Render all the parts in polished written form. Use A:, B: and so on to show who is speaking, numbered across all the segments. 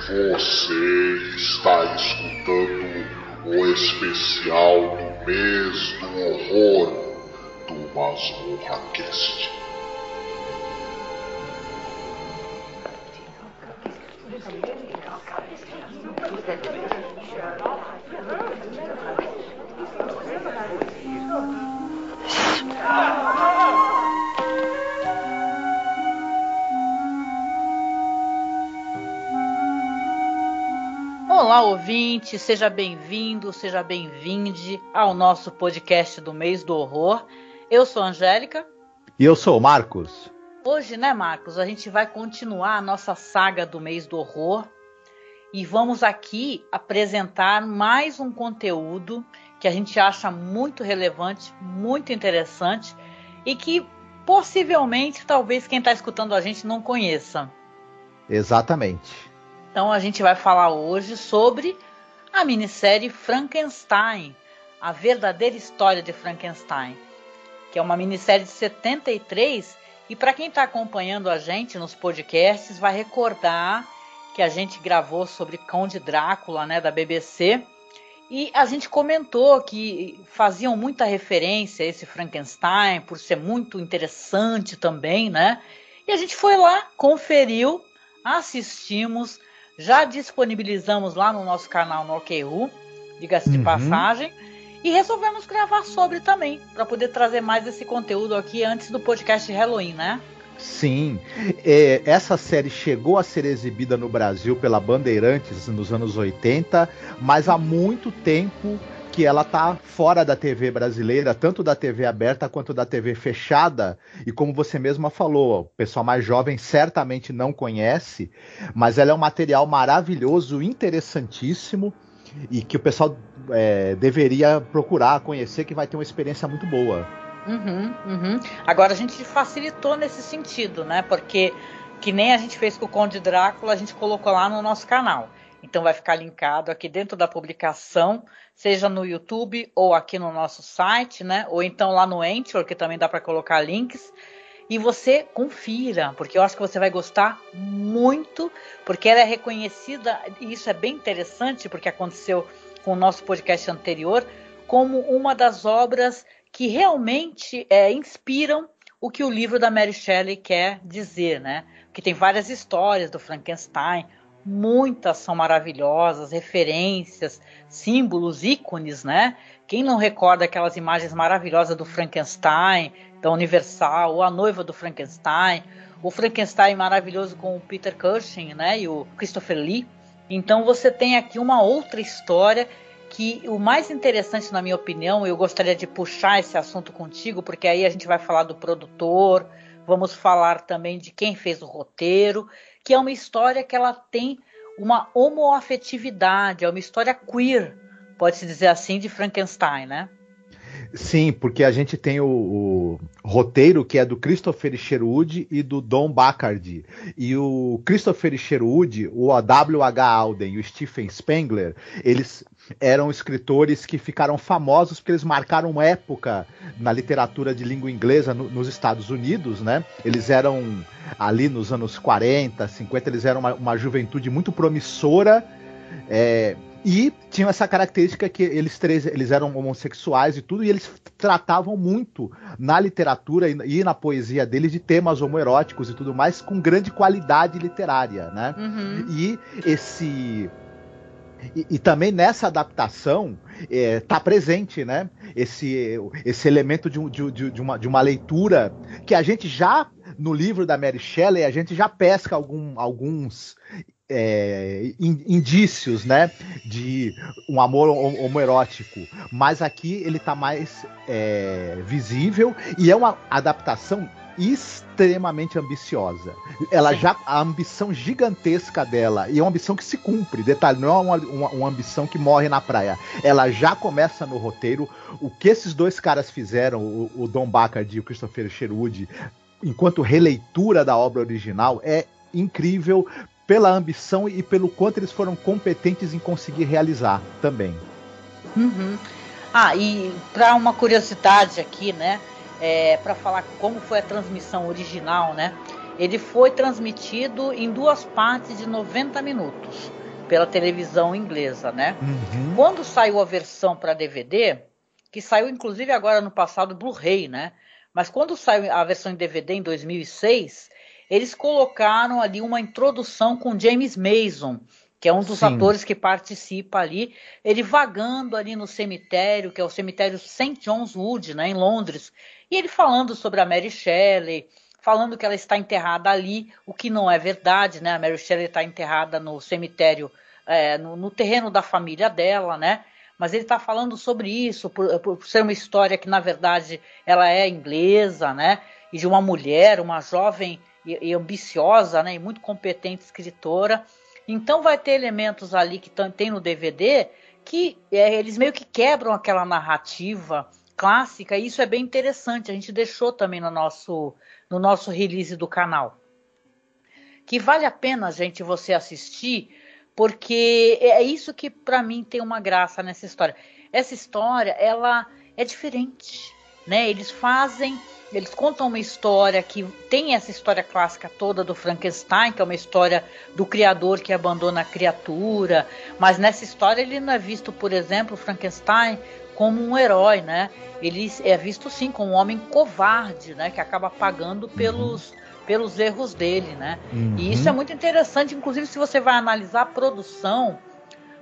A: Você está escutando o especial do mês do horror do Masmorra Cast.
B: Olá, ouvinte, seja bem-vindo, seja bem-vinde ao nosso podcast do mês do horror. Eu sou a Angélica.
C: E eu sou o Marcos.
B: Hoje, né, Marcos, a gente vai continuar a nossa saga do mês do horror e vamos aqui apresentar mais um conteúdo que a gente acha muito relevante, muito interessante e que possivelmente, talvez quem está escutando a gente não conheça.
C: Exatamente.
B: Então a gente vai falar hoje sobre a minissérie Frankenstein, a verdadeira história de Frankenstein, que é uma minissérie de 73, e para quem está acompanhando a gente nos podcasts vai recordar que a gente gravou sobre Conde Drácula, né, da BBC, e a gente comentou que faziam muita referência a esse Frankenstein por ser muito interessante também, né? E a gente foi lá, conferiu, assistimos. Já disponibilizamos lá no nosso canal no OKU, diga-se de passagem, e resolvemos gravar sobre também, para poder trazer mais esse conteúdo aqui antes do podcast de Halloween, né?
C: Sim, essa série chegou a ser exibida no Brasil pela Bandeirantes nos anos 80, mas há muito tempo que ela tá fora da TV brasileira, tanto da TV aberta quanto da TV fechada, e como você mesma falou, o pessoal mais jovem certamente não conhece, mas ela é um material maravilhoso, interessantíssimo, e que o pessoal deveria procurar conhecer, que vai ter uma experiência muito boa.
B: Agora a gente facilitou nesse sentido, né? Porque que nem a gente fez com o Conde Drácula, a gente colocou lá no nosso canal. Então vai ficar linkado aqui dentro da publicação, seja no YouTube ou aqui no nosso site, né? Ou então lá no Anchor, que também dá para colocar links. E você confira, porque eu acho que você vai gostar muito, porque ela é reconhecida, e isso é bem interessante, porque aconteceu com o nosso podcast anterior, como uma das obras que realmente inspiram o que o livro da Mary Shelley quer dizer, né? Porque tem várias histórias do Frankenstein, muitas são maravilhosas, referências, símbolos, ícones, né? Quem não recorda aquelas imagens maravilhosas do Frankenstein, da Universal, ou a noiva do Frankenstein, o Frankenstein maravilhoso com o Peter Cushing, né? E o Christopher Lee. Então você tem aqui uma outra história que o mais interessante, na minha opinião, eu gostaria de puxar esse assunto contigo, porque aí a gente vai falar do produtor, vamos falar também de quem fez o roteiro, que é uma história que ela tem uma homoafetividade, é uma história queer, pode-se dizer assim, de Frankenstein, né?
C: Sim, porque a gente tem o roteiro que é do Christopher Sherwood e do Don Bachardy. E o Christopher Sherwood, o W.H. Auden e o Stephen Spengler, eles eram escritores que ficaram famosos porque eles marcaram uma época na literatura de língua inglesa nos Estados Unidos, né? Eles eram ali nos anos 40, 50, eles eram uma juventude muito promissora, e tinham essa característica que eles eram homossexuais e tudo, e eles tratavam muito na literatura e na poesia deles de temas homoeróticos e tudo mais, com grande qualidade literária, né? E também nessa adaptação tá presente, né? Esse elemento de uma leitura que a gente já, no livro da Mary Shelley, a gente já pesca alguns indícios, né, de um amor homoerótico, mas aqui ele tá mais visível, e é uma adaptação extremamente ambiciosa. A ambição gigantesca dela, e é uma ambição que se cumpre, detalhe, não é uma ambição que morre na praia, ela já começa no roteiro. O que esses dois caras fizeram, o Don Bachardy e o Christopher Sherwood, enquanto releitura da obra original, é incrível, pela ambição e pelo quanto eles foram competentes em conseguir realizar também.
B: E para uma curiosidade aqui, né, para falar como foi a transmissão original, né, ele foi transmitido em 2 partes de 90 minutos pela televisão inglesa, né? Quando saiu a versão para DVD, que saiu inclusive agora no passado Blu-ray, né? Mas quando saiu a versão em DVD em 2006, eles colocaram ali uma introdução com James Mason, que é um dos atores que participa ali, ele vagando ali no cemitério, que é o cemitério St. John's Wood, né, em Londres, e ele falando sobre a Mary Shelley, falando que ela está enterrada ali, o que não é verdade, né? A Mary Shelley está enterrada no cemitério, no terreno da família dela, né? Mas ele está falando sobre isso, por ser uma história que, na verdade, ela é inglesa, né? E de uma mulher, uma jovem e ambiciosa, né? E muito competente escritora. Então vai ter elementos ali que tem no DVD que eles meio que quebram aquela narrativa clássica, e isso é bem interessante. A gente deixou também no nosso release do canal. Que vale a pena, gente, você assistir, porque é isso que para mim tem uma graça nessa história. Essa história, ela é diferente, né? Eles contam uma história que tem essa história clássica toda do Frankenstein, que é uma história do criador que abandona a criatura, mas nessa história ele não é visto, por exemplo, o Frankenstein como um herói, né? Ele é visto sim como um homem covarde, né? Que acaba pagando pelos erros dele, né? E isso é muito interessante, inclusive se você vai analisar a produção,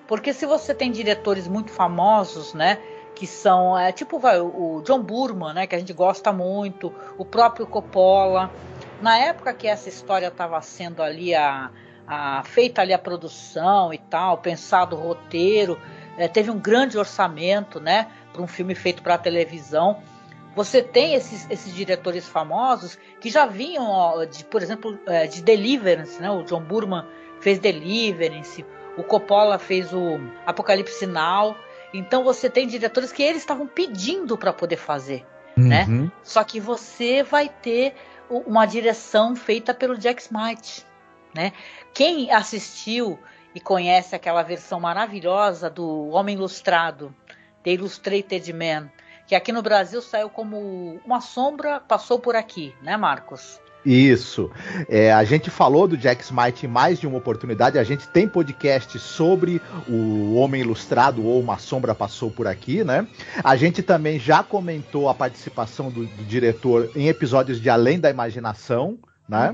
B: porque se você tem diretores muito famosos, né? Que são, tipo o John Boorman, né, que a gente gosta muito, o próprio Coppola. Na época que essa história estava sendo ali feita ali a produção e tal, pensado o roteiro, teve um grande orçamento, né, para um filme feito para a televisão. Você tem esses diretores famosos que já vinham, por exemplo, de Deliverance, né? O John Boorman fez Deliverance, o Coppola fez o Apocalipse Now. Então você tem diretores que eles estavam pedindo para poder fazer, né? Só que você vai ter uma direção feita pelo Jack Smite, né? Quem assistiu e conhece aquela versão maravilhosa do Homem Ilustrado, The Illustrated Man, que aqui no Brasil saiu como Uma Sombra Passou por Aqui, né, Marcos?
C: Isso. A gente falou do Jack Smite em mais de uma oportunidade. A gente tem podcast sobre o Homem Ilustrado ou Uma Sombra Passou por Aqui, né? A gente também já comentou a participação do diretor em episódios de Além da Imaginação, né?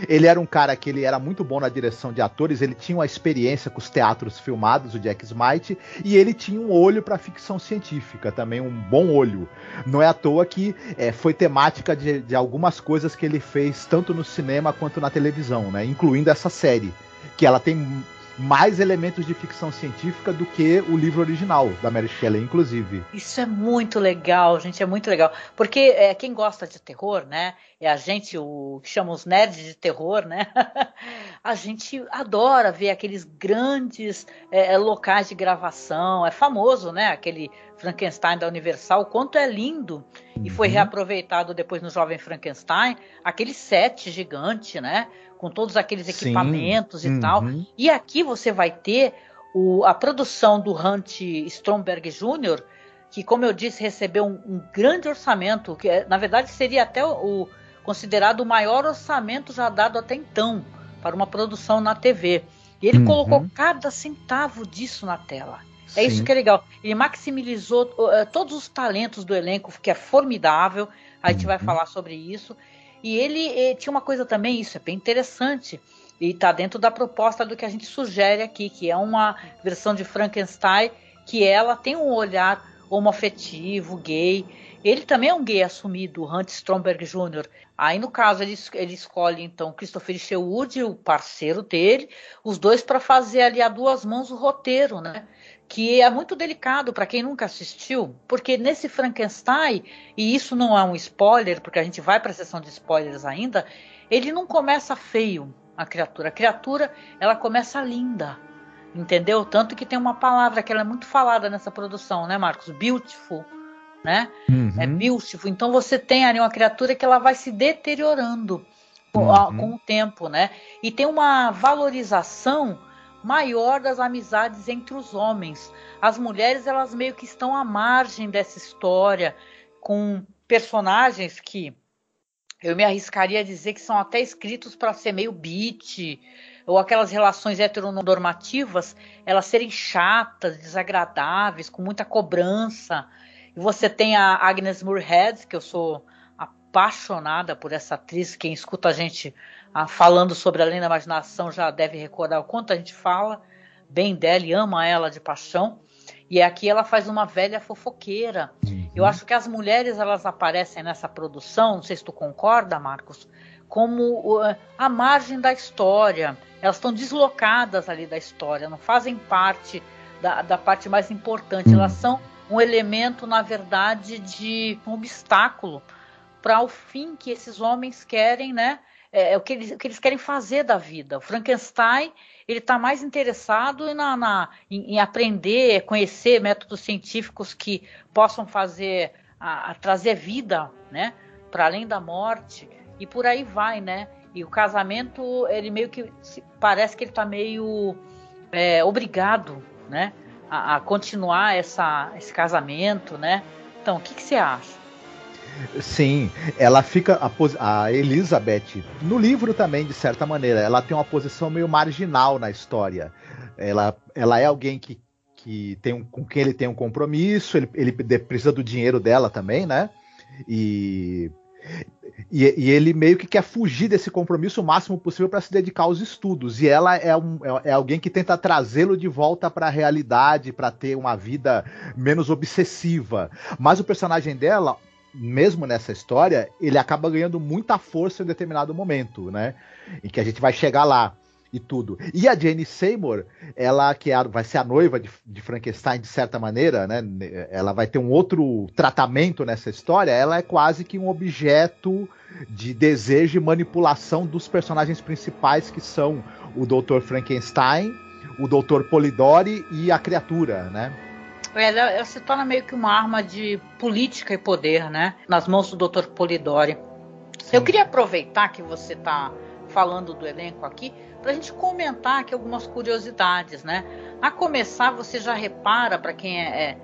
C: Ele era um cara que ele era muito bom na direção de atores, ele tinha uma experiência com os teatros filmados, o Jack Smite, e ele tinha um olho para ficção científica, também um bom olho. Não é à toa que foi temática de algumas coisas que ele fez, tanto no cinema quanto na televisão, né? Incluindo essa série, que ela tem mais elementos de ficção científica do que o livro original da Mary Shelley, inclusive.
B: Isso é muito legal, gente, é muito legal. Porque quem gosta de terror, né? A gente, o que chama os nerds de terror, né? A gente adora ver aqueles grandes locais de gravação. É famoso, né? Aquele Frankenstein da Universal, o quanto é lindo. E foi reaproveitado depois no Jovem Frankenstein, aquele set gigante, né? Com todos aqueles equipamentos e tal. E aqui você vai ter a produção do Hunt Stromberg Jr., que, como eu disse, recebeu um grande orçamento, que na verdade seria até considerado o maior orçamento já dado até então para uma produção na TV. E ele colocou cada centavo disso na tela. É isso que é legal. Ele maximizou todos os talentos do elenco, que é formidável. A gente vai falar sobre isso. E ele tinha uma coisa também, isso é bem interessante, e está dentro da proposta do que a gente sugere aqui, que é uma versão de Frankenstein que ela tem um olhar homoafetivo, gay. Ele também é um gay assumido, o Hunt Stromberg Jr. Aí, no caso, ele escolhe, então, Christopher Sherwood, o parceiro dele, os dois para fazer ali a duas mãos o roteiro, né? Que é muito delicado para quem nunca assistiu, porque nesse Frankenstein, e isso não é um spoiler, porque a gente vai para a sessão de spoilers ainda, ele não começa feio, a criatura, ela começa linda, entendeu? Tanto que tem uma palavra que ela é muito falada nessa produção, né, Marcos? Beautiful, né? É beautiful. Então você tem ali uma criatura que ela vai se deteriorando com o tempo, né? E tem uma valorização maior das amizades entre os homens. As mulheres, elas meio que estão à margem dessa história, com personagens que eu me arriscaria a dizer que são até escritos para ser meio beat, ou aquelas relações heteronormativas, elas serem chatas, desagradáveis, com muita cobrança. E você tem a Agnes Moorehead, que eu sou apaixonada por essa atriz. Quem escuta a gente falando sobre Além da Imaginação já deve recordar o quanto a gente fala bem dela e ama ela de paixão. E aqui ela faz uma velha fofoqueira. Eu acho que as mulheres, elas aparecem nessa produção, não sei se tu concorda, Marcos, como a margem da história. Elas estão deslocadas ali da história, não fazem parte da parte mais importante. Elas são um elemento, na verdade, de um obstáculo para o fim que esses homens querem, né? O que eles querem fazer da vida. O Frankenstein, ele está mais interessado em aprender, conhecer métodos científicos que possam fazer, trazer vida, né, para além da morte, e por aí vai, né? E o casamento, ele meio que parece que ele está meio obrigado, né, a continuar esse casamento, né? Então, o que você acha?
C: Sim, ela fica. A Elizabeth, no livro também, de certa maneira, ela tem uma posição meio marginal na história. Ela é alguém que com quem ele tem um compromisso, ele precisa do dinheiro dela também, né? E ele meio que quer fugir desse compromisso o máximo possível para se dedicar aos estudos. E ela é alguém que tenta trazê-lo de volta para a realidade, para ter uma vida menos obsessiva. Mas o personagem dela, mesmo nessa história, ele acaba ganhando muita força em determinado momento, né? Em que a gente vai chegar lá e tudo. E a Jane Seymour, ela que vai ser a noiva de Frankenstein, de certa maneira, né? Ela vai ter um outro tratamento nessa história. Ela é quase que um objeto de desejo e manipulação dos personagens principais, que são o Dr. Frankenstein, o Dr. Polidori e a criatura, né?
B: Ela se torna meio que uma arma de política e poder, né? Nas mãos do Dr. Polidori. Sim. Eu queria aproveitar que você está falando do elenco aqui, para a gente comentar aqui algumas curiosidades, né? A começar, você já repara, para quem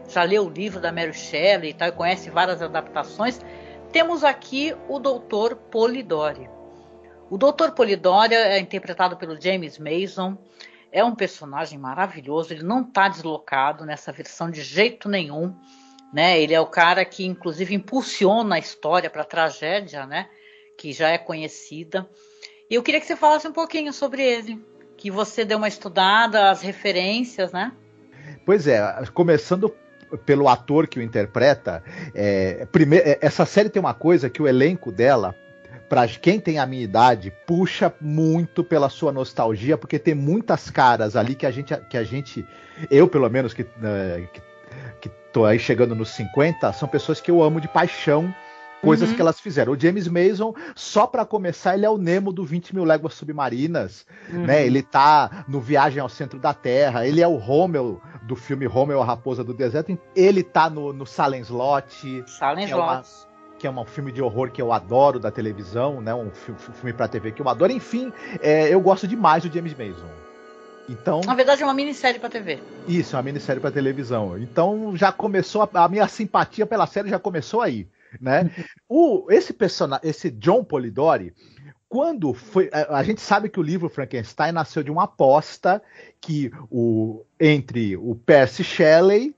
B: já leu o livro da Mary Shelley e tal, e conhece várias adaptações, temos aqui o Dr. Polidori. O Dr. Polidori é interpretado pelo James Mason. É um personagem maravilhoso, ele não está deslocado nessa versão de jeito nenhum, né? Ele é o cara que, inclusive, impulsiona a história para a tragédia, né? Que já é conhecida. E eu queria que você falasse um pouquinho sobre ele, que você deu uma estudada, as referências, né?
C: Pois é, começando pelo ator que o interpreta, essa série tem uma coisa que o elenco dela, para quem tem a minha idade, puxa muito pela sua nostalgia, porque tem muitas caras ali que a gente eu pelo menos que tô aí chegando nos 50, são pessoas que eu amo de paixão, coisas que elas fizeram. O James Mason, só para começar, ele é o Nemo do 20 Mil Léguas Submarinas, né? Ele tá no Viagem ao Centro da Terra, ele é o Rommel do filme Rommel, a Raposa do Deserto, ele tá no Salem Slot. Que é um filme de horror que eu adoro da televisão, né? Um filme pra TV que eu adoro. Enfim, eu gosto demais do James Mason. Então,
B: na verdade, é uma minissérie pra TV.
C: Isso, é uma minissérie pra televisão. Então, já começou, a minha simpatia pela série já começou aí, né? Esse John Polidori, quando foi... A gente sabe que o livro Frankenstein nasceu de uma aposta que entre o Percy Shelley,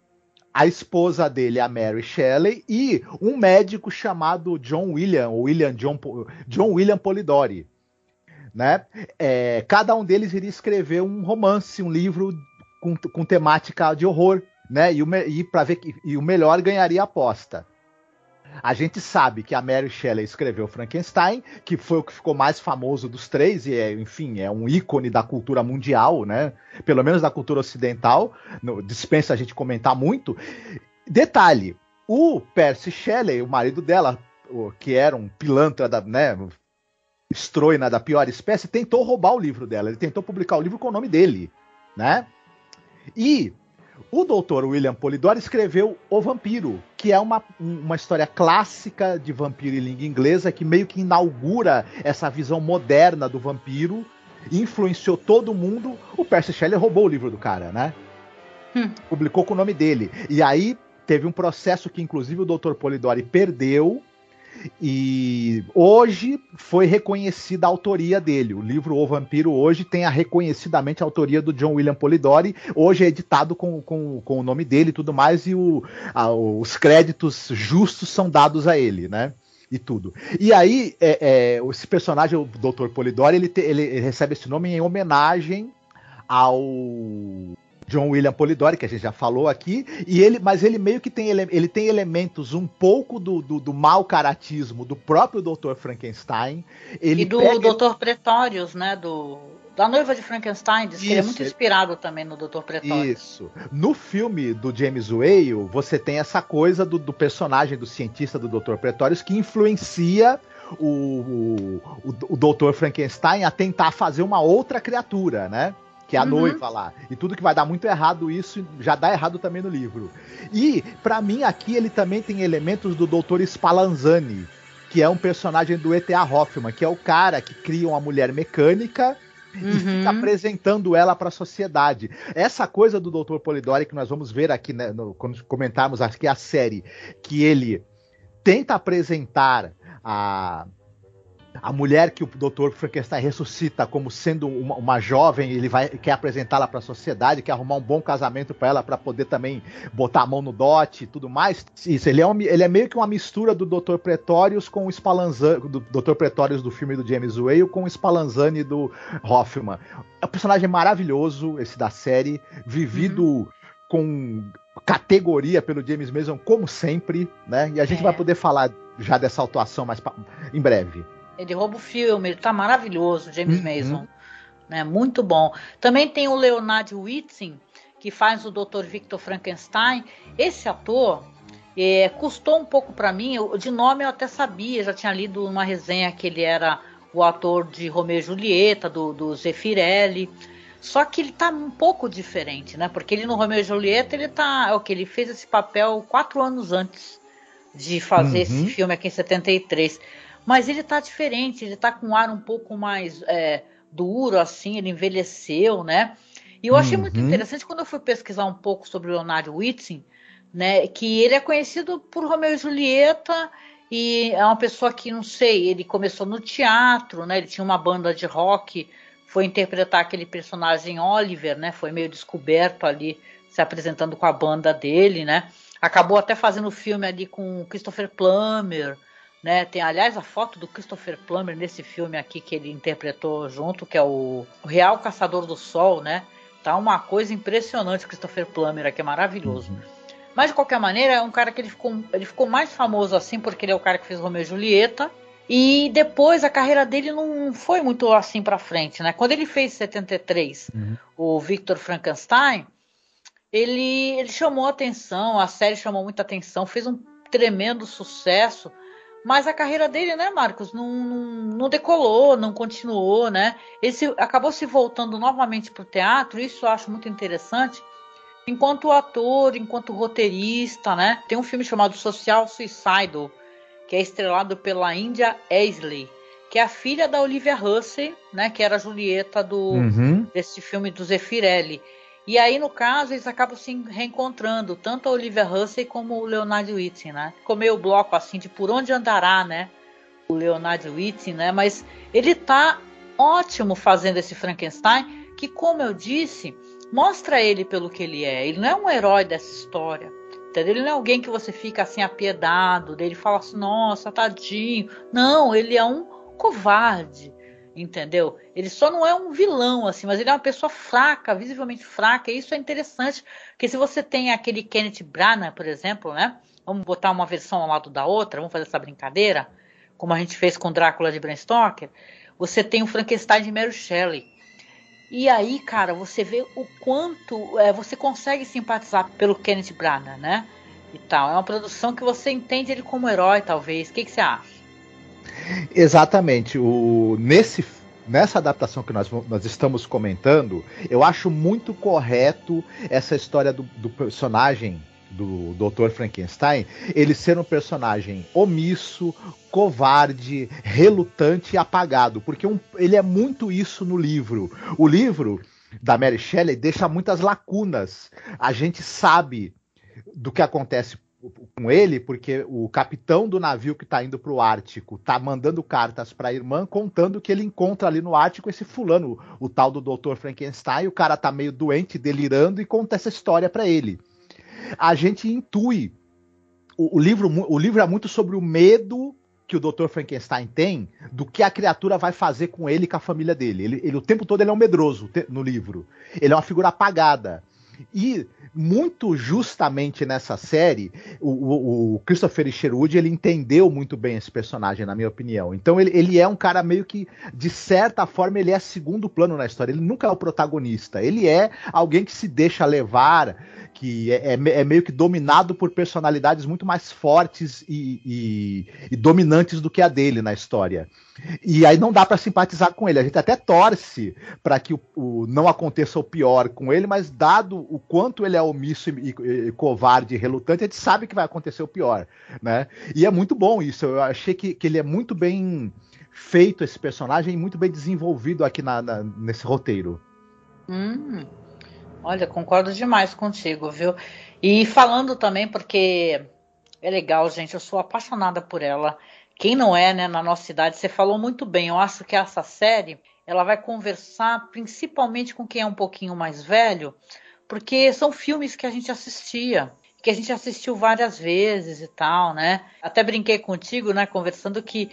C: a esposa dele, a Mary Shelley, e um médico chamado John William Polidori, né? Cada um deles iria escrever um romance, um livro com temática de horror, né? E o melhor ganharia a aposta. A gente sabe que a Mary Shelley escreveu Frankenstein, que foi o que ficou mais famoso dos três, e enfim, é um ícone da cultura mundial, né? Pelo menos da cultura ocidental, dispensa a gente comentar muito. Detalhe, o Percy Shelley, o marido dela, que era um pilantra, estroina da pior espécie, tentou roubar o livro dela, ele tentou publicar o livro com o nome dele, né? E o Dr. William Polidori escreveu O Vampiro, que é uma história clássica de vampiro em língua inglesa, que meio que inaugura essa visão moderna do vampiro, influenciou todo mundo. O Percy Shelley roubou o livro do cara, né? Publicou com o nome dele. E aí teve um processo que, inclusive, o Dr. Polidori perdeu, E hoje foi reconhecida a autoria dele. O livro O Vampiro hoje tem reconhecidamente a autoria do John William Polidori. Hoje é editado com o nome dele e tudo mais, e os créditos justos são dados a ele, né? E tudo. E aí, esse personagem, o Dr. Polidori, ele recebe esse nome em homenagem ao John William Polidori, que a gente já falou aqui, mas ele meio que tem elementos um pouco do mau caratismo do próprio Dr. Frankenstein.
B: E do Dr. Pretorius, né? Da Noiva de Frankenstein, diz que ele é muito inspirado também no Dr. Pretorius.
C: Isso. No filme do James Whale, você tem essa coisa do personagem, do cientista do Dr. Pretorius, que influencia o Dr. Frankenstein a tentar fazer uma outra criatura, né? Que é a noiva lá. E tudo que vai dar muito errado, isso já dá errado também no livro. E, pra mim, aqui ele também tem elementos do Dr. Spallanzani, que é um personagem do E.T.A. Hoffman, que é o cara que cria uma mulher mecânica e fica apresentando ela para a sociedade. Essa coisa do Dr. Polidori, que nós vamos ver aqui, né, quando comentarmos aqui a série, que ele tenta apresentar a mulher que o Dr. Frankenstein ressuscita como sendo uma jovem, ele quer apresentá-la para a sociedade, quer arrumar um bom casamento para ela, para poder também botar a mão no dote e tudo mais. Isso, ele é meio que uma mistura do Dr. Pretorius com o Spallanzani, do Dr. Pretorius do filme do James Whale com o Spallanzani do Hoffman. É um personagem maravilhoso, esse da série, vivido com categoria pelo James Mason, como sempre, né? E a gente vai poder falar já dessa atuação mais em breve.
B: Ele rouba o filme, ele tá maravilhoso, James Mason. Né, muito bom. Também tem o Leonard Whiting, que faz o Dr. Victor Frankenstein. Esse ator custou um pouco para mim. De nome eu até sabia, já tinha lido uma resenha que ele era o ator de Romeu e Julieta, do Zeffirelli. Só que ele tá um pouco diferente, né? Porque ele no Romeu e Julieta, ele fez esse papel 4 anos antes de fazer esse filme aqui em 73. Mas ele tá diferente, ele tá com um ar um pouco mais duro, assim, ele envelheceu, né? E eu achei muito interessante quando eu fui pesquisar um pouco sobre o Leonard Whiting, né? Que ele é conhecido por Romeu e Julieta e é uma pessoa que, não sei, ele começou no teatro, né? Ele tinha uma banda de rock, foi interpretar aquele personagem Oliver, né? Foi meio descoberto ali, se apresentando com a banda dele, né? Acabou até fazendo filme ali com Christopher Plummer, né? Tem, aliás, a foto do Christopher Plummer nesse filme aqui que ele interpretou junto, que é o Real Caçador do Sol, né? Tá uma coisa impressionante o Christopher Plummer aqui, é maravilhoso. Mas, de qualquer maneira, é um cara que ele ficou mais famoso assim porque ele é o cara que fez Romeu e Julieta. E depois a carreira dele não foi muito assim pra frente, né? Quando ele fez em 73 o Victor Frankenstein, ele chamou atenção, a série chamou muita atenção, fez um tremendo sucesso. Mas a carreira dele, né, Marcos, não decolou, não continuou, né? Ele acabou se voltando novamente para o teatro, isso eu acho muito interessante. Enquanto ator, enquanto roteirista, né? Tem um filme chamado Social Suicidal, que é estrelado pela India Aisley, que é a filha da Olivia Hussey, né? Que era a Julieta desse filme do Zeffirelli. E aí, no caso, eles acabam se reencontrando, tanto a Olivia Hussey como o Leonard Whiting, né? Ficou meio bloco, assim, de por onde andará, né? O Leonard Whiting, né? Mas ele tá ótimo fazendo esse Frankenstein, que, como eu disse, mostra ele pelo que ele é. Ele não é um herói dessa história, entendeu? Ele não é alguém que você fica, assim, apiedado dele, fala assim, nossa, tadinho. Não, ele é um covarde. Entendeu? Ele só não é um vilão, assim, mas ele é uma pessoa fraca, visivelmente fraca, e isso é interessante, porque se você tem aquele Kenneth Branagh, por exemplo, né? Vamos botar uma versão ao lado da outra, vamos fazer essa brincadeira, como a gente fez com Drácula de Bram Stoker, você tem o Frankenstein de Mary Shelley. E aí, cara, você vê o quanto você consegue simpatizar pelo Kenneth Branagh, né? E tal. É uma produção que você entende ele como herói, talvez. O que você acha?
C: Exatamente. Nessa adaptação que nós estamos comentando, eu acho muito correto essa história do personagem do Dr. Frankenstein, ele ser um personagem omisso, covarde, relutante e apagado, porque ele é muito isso no livro. O livro da Mary Shelley deixa muitas lacunas. A gente sabe do que acontece com ele, porque o capitão do navio que tá indo pro Ártico tá mandando cartas pra irmã contando que ele encontra ali no Ártico esse fulano, o tal do Dr. Frankenstein, o cara tá meio doente, delirando e conta essa história pra ele. A gente intui, o livro é muito sobre o medo que o Dr. Frankenstein tem do que a criatura vai fazer com ele e com a família dele. Ele o tempo todo ele é um medroso no livro. Ele é uma figura apagada. E, muito justamente nessa série, o Christopher Sherwood, ele entendeu muito bem esse personagem, na minha opinião. Então ele é um cara meio que, de certa forma, ele é segundo plano na história. Ele nunca é o protagonista. Ele é alguém que se deixa levar, que é meio que dominado por personalidades muito mais fortes e dominantes do que a dele na história. E aí não dá para simpatizar com ele. A gente até torce para que não aconteça o pior com ele, mas dado o quanto ele é omisso e covarde e relutante, a gente sabe que vai acontecer o pior, né? E é muito bom isso. Eu achei que ele é muito bem feito, esse personagem, e muito bem desenvolvido aqui nesse roteiro.
B: Olha, concordo demais contigo, viu? E falando também, porque é legal, gente, eu sou apaixonada por ela. Quem não é, né, na nossa cidade, você falou muito bem. Eu acho que essa série, ela vai conversar principalmente com quem é um pouquinho mais velho, porque são filmes que a gente assistia, que a gente assistiu várias vezes e tal, né? Até brinquei contigo, né, conversando que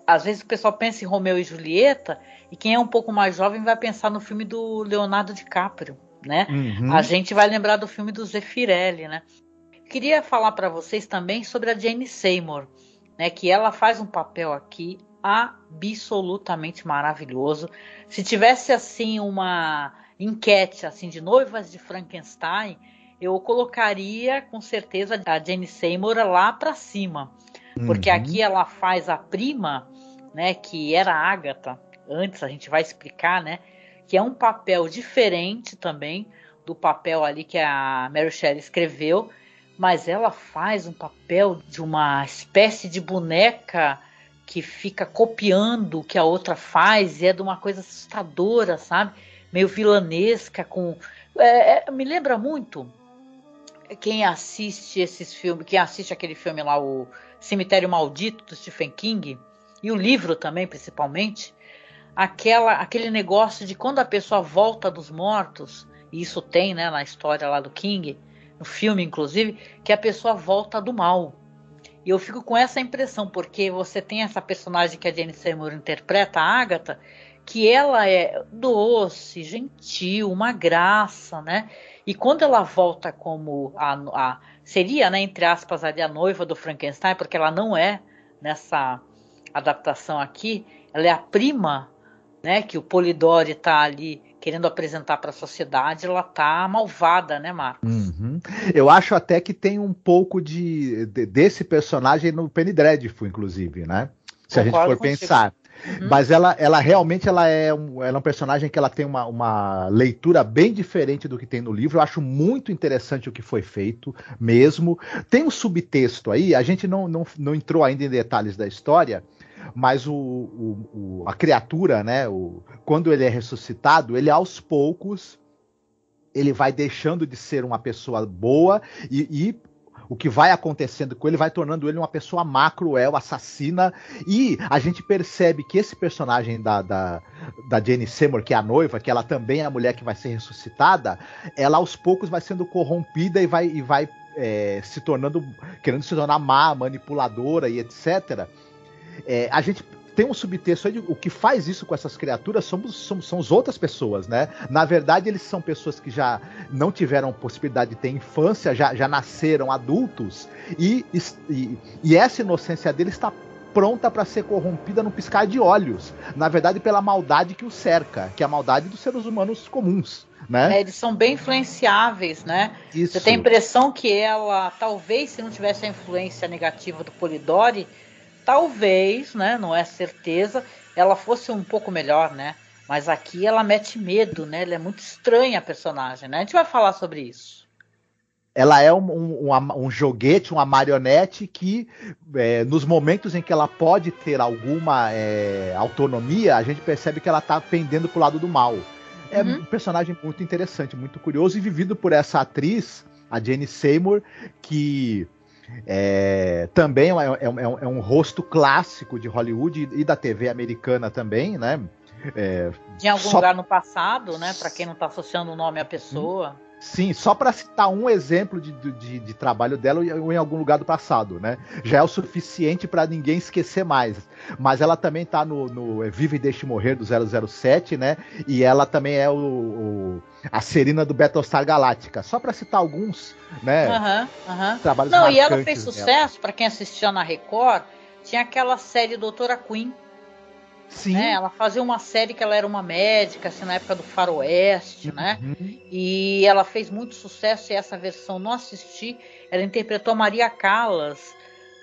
B: às vezes o pessoal pensa em Romeu e Julieta, e quem é um pouco mais jovem vai pensar no filme do Leonardo DiCaprio, né?
C: Uhum.
B: A gente vai lembrar do filme do Zeffirelli, né? Queria falar para vocês também sobre a Jane Seymour, né, que ela faz um papel aqui absolutamente maravilhoso. Se tivesse assim uma enquete assim de noivas de Frankenstein, eu colocaria com certeza a Jane Seymour lá para cima, porque aqui ela faz a prima, né, que era a Agatha. Antes a gente vai explicar, né, que é um papel diferente também do papel ali que a Mary Shelley escreveu. Mas ela faz um papel de uma espécie de boneca que fica copiando o que a outra faz, e é de uma coisa assustadora, sabe? Meio vilanesca. Me lembra muito quem assiste esses filmes, quem assiste aquele filme lá, o Cemitério Maldito, do Stephen King, e o livro também, principalmente, aquele negócio de quando a pessoa volta dos mortos, e isso tem, né, na história lá do King, no filme, inclusive, que a pessoa volta do mal. E eu fico com essa impressão, porque você tem essa personagem que a Jane Seymour interpreta, a Agatha, que ela é doce, gentil, uma graça, né? E quando ela volta como seria, né, entre aspas, ali a noiva do Frankenstein, porque ela não é nessa adaptação aqui, ela é a prima, né, que o Polidori está ali querendo apresentar para a sociedade, ela tá malvada, né, Marcos?
C: Uhum. Eu acho até que tem um pouco desse personagem no Penny Dreadful, inclusive, né? Se concordo a gente for contigo. Pensar. Uhum. Mas ela realmente ela é um personagem que ela tem uma leitura bem diferente do que tem no livro. Eu acho muito interessante o que foi feito mesmo. Tem um subtexto aí, a gente não entrou ainda em detalhes da história, mas a criatura, né, quando ele é ressuscitado, ele aos poucos ele vai deixando de ser uma pessoa boa e o que vai acontecendo com ele vai tornando ele uma pessoa má, cruel, assassina. E a gente percebe que esse personagem da Jane Seymour, que é a noiva, que ela também é a mulher que vai ser ressuscitada, ela aos poucos vai sendo corrompida e vai querendo se tornar má, manipuladora e etc. A gente tem um subtexto aí de o que faz isso com essas criaturas são as outras pessoas, né? Na verdade, eles são pessoas que já não tiveram possibilidade de ter infância, já nasceram adultos, e essa inocência deles está pronta para ser corrompida num piscar de olhos. Na verdade, pela maldade que os cerca, que é a maldade dos seres humanos comuns. Né?
B: Eles são bem influenciáveis, né?
C: Isso.
B: Você tem a impressão que ela, talvez, se não tivesse a influência negativa do Polidori, talvez, né, não é certeza, ela fosse um pouco melhor, né? Mas aqui ela mete medo, né? Ela é muito estranha a personagem, né? A gente vai falar sobre isso.
C: Ela é um joguete, uma marionete que, nos momentos em que ela pode ter alguma autonomia, a gente percebe que ela está pendendo para o lado do mal. É um personagem muito interessante, muito curioso, e vivido por essa atriz, a Jane Seymour, que Também é um rosto clássico de Hollywood e da TV americana também, né?
B: De algum lugar no passado, né? Para quem não está associando o nome à pessoa.
C: Sim, só para citar um exemplo de trabalho dela em algum lugar do passado, né? Já é o suficiente para ninguém esquecer mais. Mas ela também tá no Vive e Deixe Morrer do 007, né? E ela também é a Serena do Battlestar Galactica. Só para citar alguns, né? Trabalhos
B: Não,
C: marcantes.
B: e ela fez sucesso, para quem assistia na Record, tinha aquela série Doutora Queen.
C: Sim.
B: Né? Ela fazia uma série que ela era uma médica, assim, na época do faroeste, né? E ela fez muito sucesso, e essa versão não assisti. Ela interpretou a Maria Callas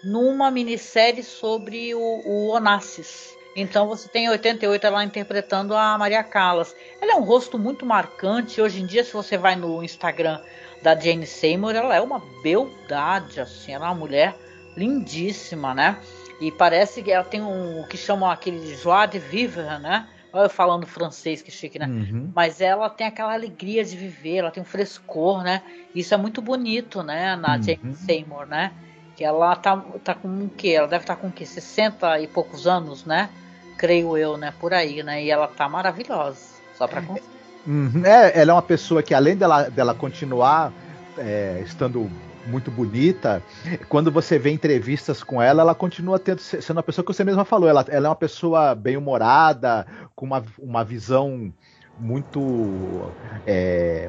B: numa minissérie sobre o Onassis. Então você tem em 88 ela interpretando a Maria Callas. Ela é um rosto muito marcante. Hoje em dia, se você vai no Instagram da Jane Seymour, ela é uma beldade, assim, ela é uma mulher lindíssima, né? E parece que ela tem o que chamam aquele joie de vivre, né? Olha eu falando francês, que chique, né? Mas ela tem aquela alegria de viver, ela tem um frescor, né? Isso é muito bonito, né? Na Jane Seymour, né? Que ela tá com o quê? Ela deve estar com o quê? 60 e poucos anos, né? Creio eu, né? Por aí, né? E ela tá maravilhosa. Só pra contar.
C: Ela é uma pessoa que, além dela continuar estando muito bonita, quando você vê entrevistas com ela, ela continua sendo uma pessoa que você mesma falou, ela é uma pessoa bem-humorada, com uma visão muito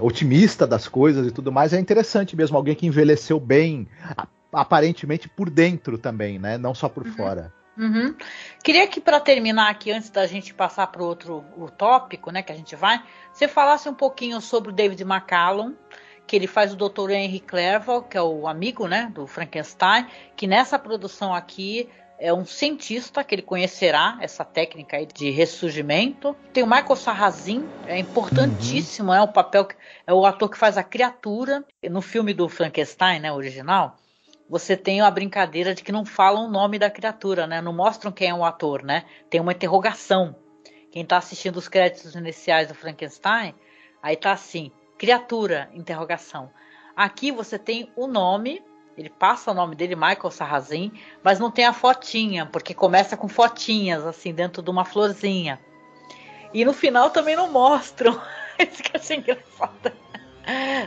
C: otimista das coisas e tudo mais. É interessante mesmo, alguém que envelheceu bem, aparentemente por dentro também, né? Não só por fora.
B: Queria que, para terminar aqui, antes da gente passar para o tópico, né, que a gente vai, você falasse um pouquinho sobre o David McCallum, que ele faz o Dr. Henry Clerval, que é o amigo, né, do Frankenstein, que nessa produção aqui é um cientista, que ele conhecerá essa técnica aí de ressurgimento. Tem o Michael Sarrazin, é importantíssimo, é o papel, é o ator que faz a criatura. No filme do Frankenstein, né, original, você tem a brincadeira de que não falam o nome da criatura, né, não mostram quem é o ator, né, tem uma interrogação. Quem está assistindo os créditos iniciais do Frankenstein, aí tá assim, criatura, interrogação. Aqui você tem o nome, ele passa o nome dele, Michael Sarrazin, mas não tem a fotinha, porque começa com fotinhas, assim, dentro de uma florzinha. E no final também não mostram. Isso que eu achei engraçado.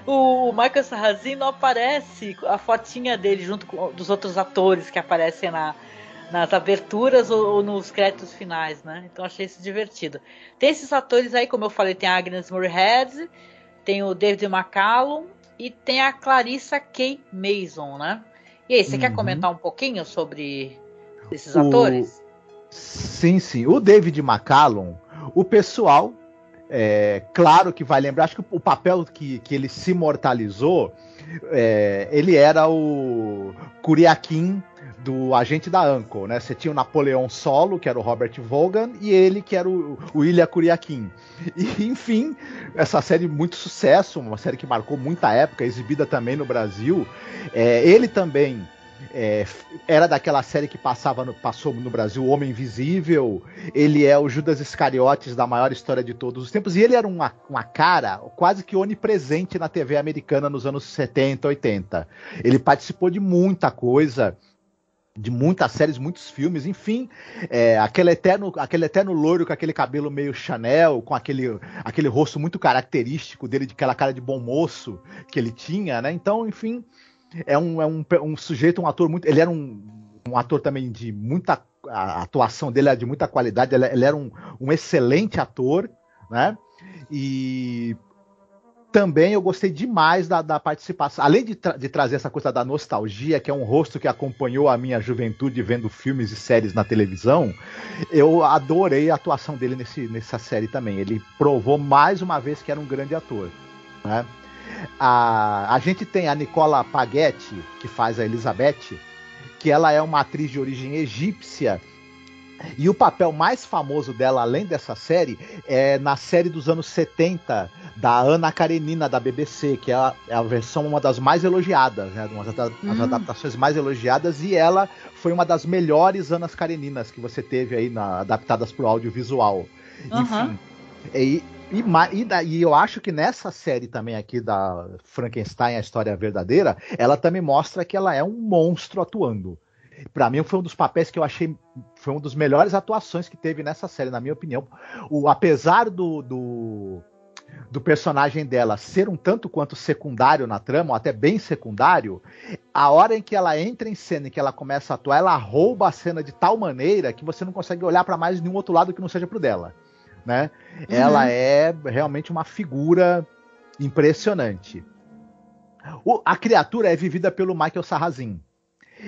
B: O Michael Sarrazin não aparece a fotinha dele junto com dos outros atores que aparecem nas aberturas ou nos créditos finais, né? Então achei isso divertido. Tem esses atores aí, como eu falei, tem a Agnes Moorehead, tem o David McCallum e tem a Clarissa K. Mason, né? E aí, você quer comentar um pouquinho sobre esses atores?
C: Sim. O David McCallum, o pessoal, claro que vai lembrar, acho que o papel que ele se imortalizou, ele era o Kuriakin do Agente da Uncle, né? Você tinha o Napoleão Solo, que era o Robert Vaughan, e ele, que era o Ilya Kuryakin. E, enfim, essa série muito sucesso, uma série que marcou muita época, exibida também no Brasil. Ele também era daquela série que passou no Brasil, O Homem Invisível. Ele é o Judas Iscariotes da maior história de todos os tempos, e ele era uma cara quase que onipresente na TV americana nos anos 70, 80. Ele participou de muita coisa, de muitas séries, muitos filmes, enfim, aquele eterno loiro com aquele cabelo meio Chanel, com aquele rosto muito característico dele, de aquela cara de bom moço que ele tinha, né? Então, enfim, é um sujeito, um ator muito... Ele era um ator também de muita... A atuação dele era de muita qualidade, ele era um excelente ator, né? E... Também eu gostei demais da participação, além de trazer essa coisa da nostalgia, que é um rosto que acompanhou a minha juventude vendo filmes e séries na televisão. Eu adorei a atuação dele nessa série também. Ele provou mais uma vez que era um grande ator, né? A gente tem a Nicola Paghetti, que faz a Elizabeth, que ela é uma atriz de origem egípcia. E o papel mais famoso dela, além dessa série, é na série dos anos 70, da Ana Karenina, da BBC, que é a versão, uma das mais elogiadas, né? Uma das adaptações mais elogiadas, e ela foi uma das melhores Anas Kareninas que você teve aí adaptadas para o audiovisual. Enfim, E eu acho que nessa série também aqui da Frankenstein, a história verdadeira, ela também mostra que ela é um monstro atuando. Pra mim foi um dos papéis que eu achei, foi uma das melhores atuações que teve nessa série, na minha opinião. Apesar do personagem dela ser um tanto quanto secundário na trama, ou até bem secundário, a hora em que ela entra em cena e que ela começa a atuar, ela rouba a cena de tal maneira que você não consegue olhar para mais nenhum outro lado que não seja pro dela, né? Ela é realmente uma figura impressionante. A criatura é vivida pelo Michael Sarrazin.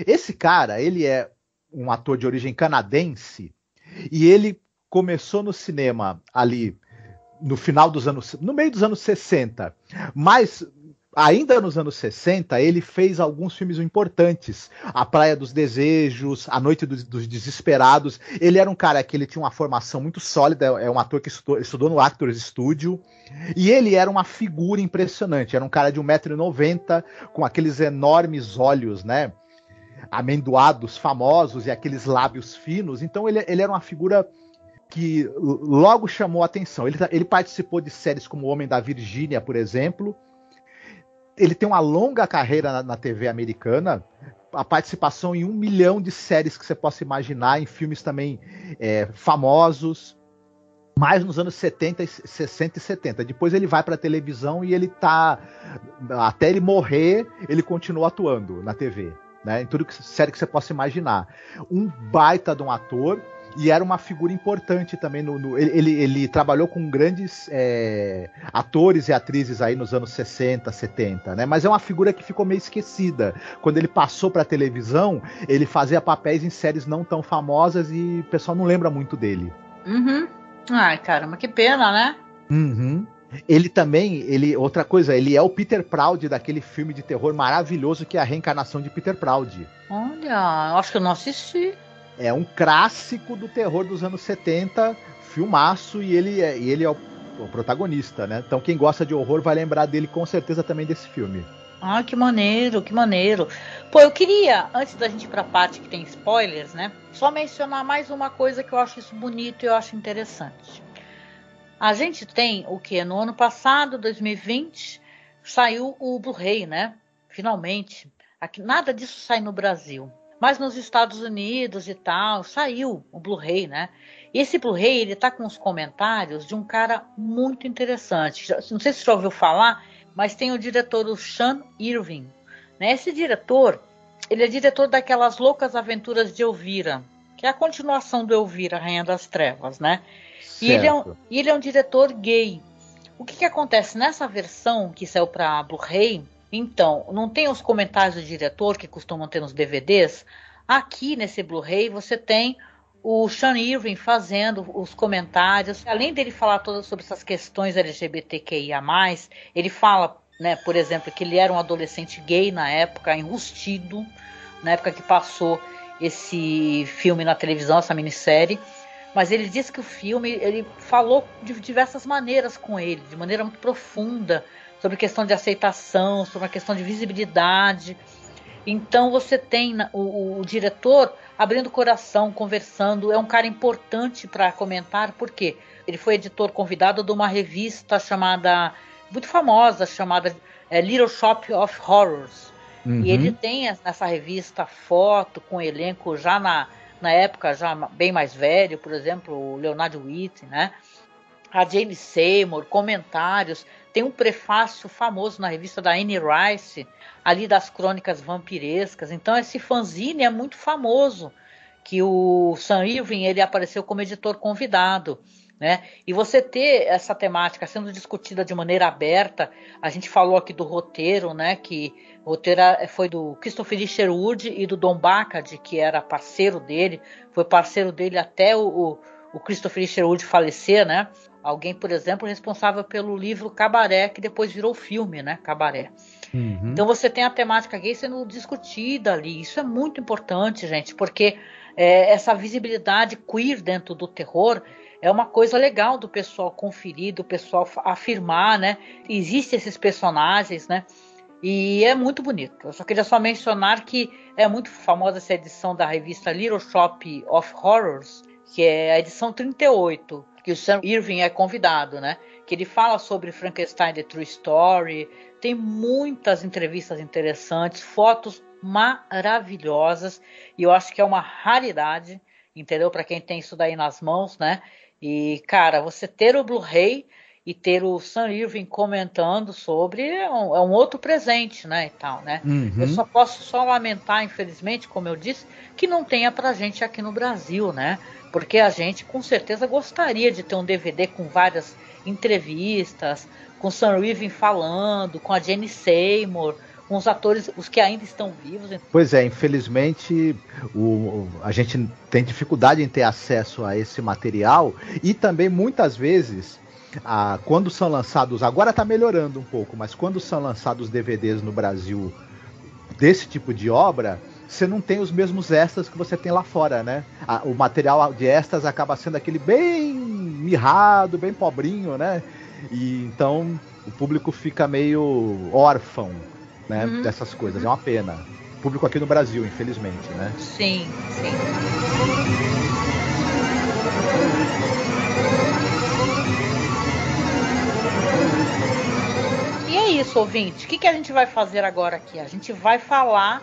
C: Esse cara, ele é um ator de origem canadense e ele começou no cinema ali no meio dos anos 60, mas ainda nos anos 60 ele fez alguns filmes importantes, A Praia dos Desejos, A Noite dos Desesperados. Ele era um cara que ele tinha uma formação muito sólida, é um ator que estudou no Actors Studio, e ele era uma figura impressionante, era um cara de 1,90 m, com aqueles enormes olhos, né, amendoados, famosos, e aqueles lábios finos. Então ele era uma figura que logo chamou a atenção. Ele participou de séries como O Homem da Virgínia, por exemplo. Ele tem uma longa carreira na TV americana, a participação em 1 milhão de séries que você possa imaginar, em filmes também famosos, mais nos anos 60 e 70. Depois ele vai para a televisão e ele tá, até ele morrer, ele continua atuando na TV, né? Em tudo série que você possa imaginar. Um baita de um ator. E era uma figura importante também. Ele trabalhou com grandes atores e atrizes aí nos anos 60, 70, né? Mas é uma figura que ficou meio esquecida. Quando ele passou para a televisão, ele fazia papéis em séries não tão famosas e o pessoal não lembra muito dele.
B: Uhum. Ai, caramba, que pena, né?
C: Uhum. Ele também, outra coisa, ele é o Peter Proud daquele filme de terror maravilhoso que é A Reencarnação de Peter Proud.
B: Olha, eu acho que eu não assisti.
C: É um clássico do terror dos anos 70, filmaço, e ele é o protagonista, né? Então quem gosta de horror vai lembrar dele com certeza também desse filme.
B: Ah, que maneiro, que maneiro. Pô, eu queria, antes da gente ir pra parte que tem spoilers, né? Só mencionar mais uma coisa que eu acho isso bonito e eu acho interessante. A gente tem o que? No ano passado, 2020, saiu o Blu-ray, né? Finalmente. Aqui, nada disso sai no Brasil. Mas nos Estados Unidos e tal, saiu o Blu-ray, né? E esse Blu-ray, ele tá com os comentários de um cara muito interessante. Não sei se você já ouviu falar, mas tem o diretor, o Sean Irving, né? Esse diretor, ele é diretor daquelas Loucas Aventuras de Elvira, que é a continuação do Elvira, Rainha das Trevas, né? E ele é um diretor gay. O que acontece nessa versão que saiu para Blu-ray? Então, não tem os comentários do diretor que costumam ter nos DVDs? Aqui nesse Blu-ray você tem o Sean Irving fazendo os comentários. Além dele falar todas sobre essas questões LGBTQIA+, ele fala, né, por exemplo, que ele era um adolescente gay na época, enrustido, na época que passou esse filme na televisão, essa minissérie. Mas ele disse que o filme, ele falou de diversas maneiras com ele, de maneira muito profunda, sobre questão de aceitação, sobre a questão de visibilidade. Então você tem o diretor abrindo o coração, conversando. É um cara importante para comentar, porque ele foi editor convidado de uma revista chamada, muito famosa, chamada Little Shop of Horrors. Uhum. E ele tem nessa revista foto com elenco já na época, já bem mais velho, por exemplo, o Leonard White, né? A Jane Seymour, comentários. Tem um prefácio famoso na revista da Anne Rice, ali das crônicas vampirescas. Então esse fanzine é muito famoso, que o Sam Irving, ele apareceu como editor convidado, né? E você ter essa temática sendo discutida de maneira aberta, a gente falou aqui do roteiro, né? Que o roteiro foi do Christopher Sherwood e do Don Bacard, que era parceiro dele, foi parceiro dele até o Christopher Sherwood falecer, né? Alguém, por exemplo, responsável pelo livro Cabaré, que depois virou filme, né? Cabaré. Uhum. Então você tem a temática gay sendo discutida ali. Isso é muito importante, gente, porque essa visibilidade queer dentro do terror é uma coisa legal do pessoal conferir, do pessoal afirmar, né? Existem esses personagens, né? E é muito bonito. Eu só queria mencionar que é muito famosa essa edição da revista Little Shop of Horrors, que é a edição 38. que o Sam Irving é convidado, né? Que ele fala sobre Frankenstein The True Story, tem muitas entrevistas interessantes, fotos maravilhosas, e eu acho que é uma raridade, entendeu? Para quem tem isso daí nas mãos, né? E, cara, você ter o Blu-ray e ter o Sam Irving comentando sobre é um outro presente, né? E tal, né? Eu só posso lamentar, infelizmente, como eu disse, que não tenha pra gente aqui no Brasil, né? Porque a gente com certeza gostaria de ter um DVD com várias entrevistas, com o Sam Irving falando, com a Jane Seymour, com os atores, os que ainda estão vivos.
C: Pois é, infelizmente a gente tem dificuldade em ter acesso a esse material e também muitas vezes, quando são lançados, agora está melhorando um pouco, mas quando são lançados DVDs no Brasil desse tipo de obra, você não tem os mesmos extras que você tem lá fora, né? O material de extras acaba sendo aquele bem mirrado, bem pobrinho, né? E então o público fica meio órfão, né, dessas coisas. É uma pena. O público aqui no Brasil, infelizmente, né?
B: Sim, sim. E é isso, ouvinte. O que a gente vai fazer agora aqui? A gente vai falar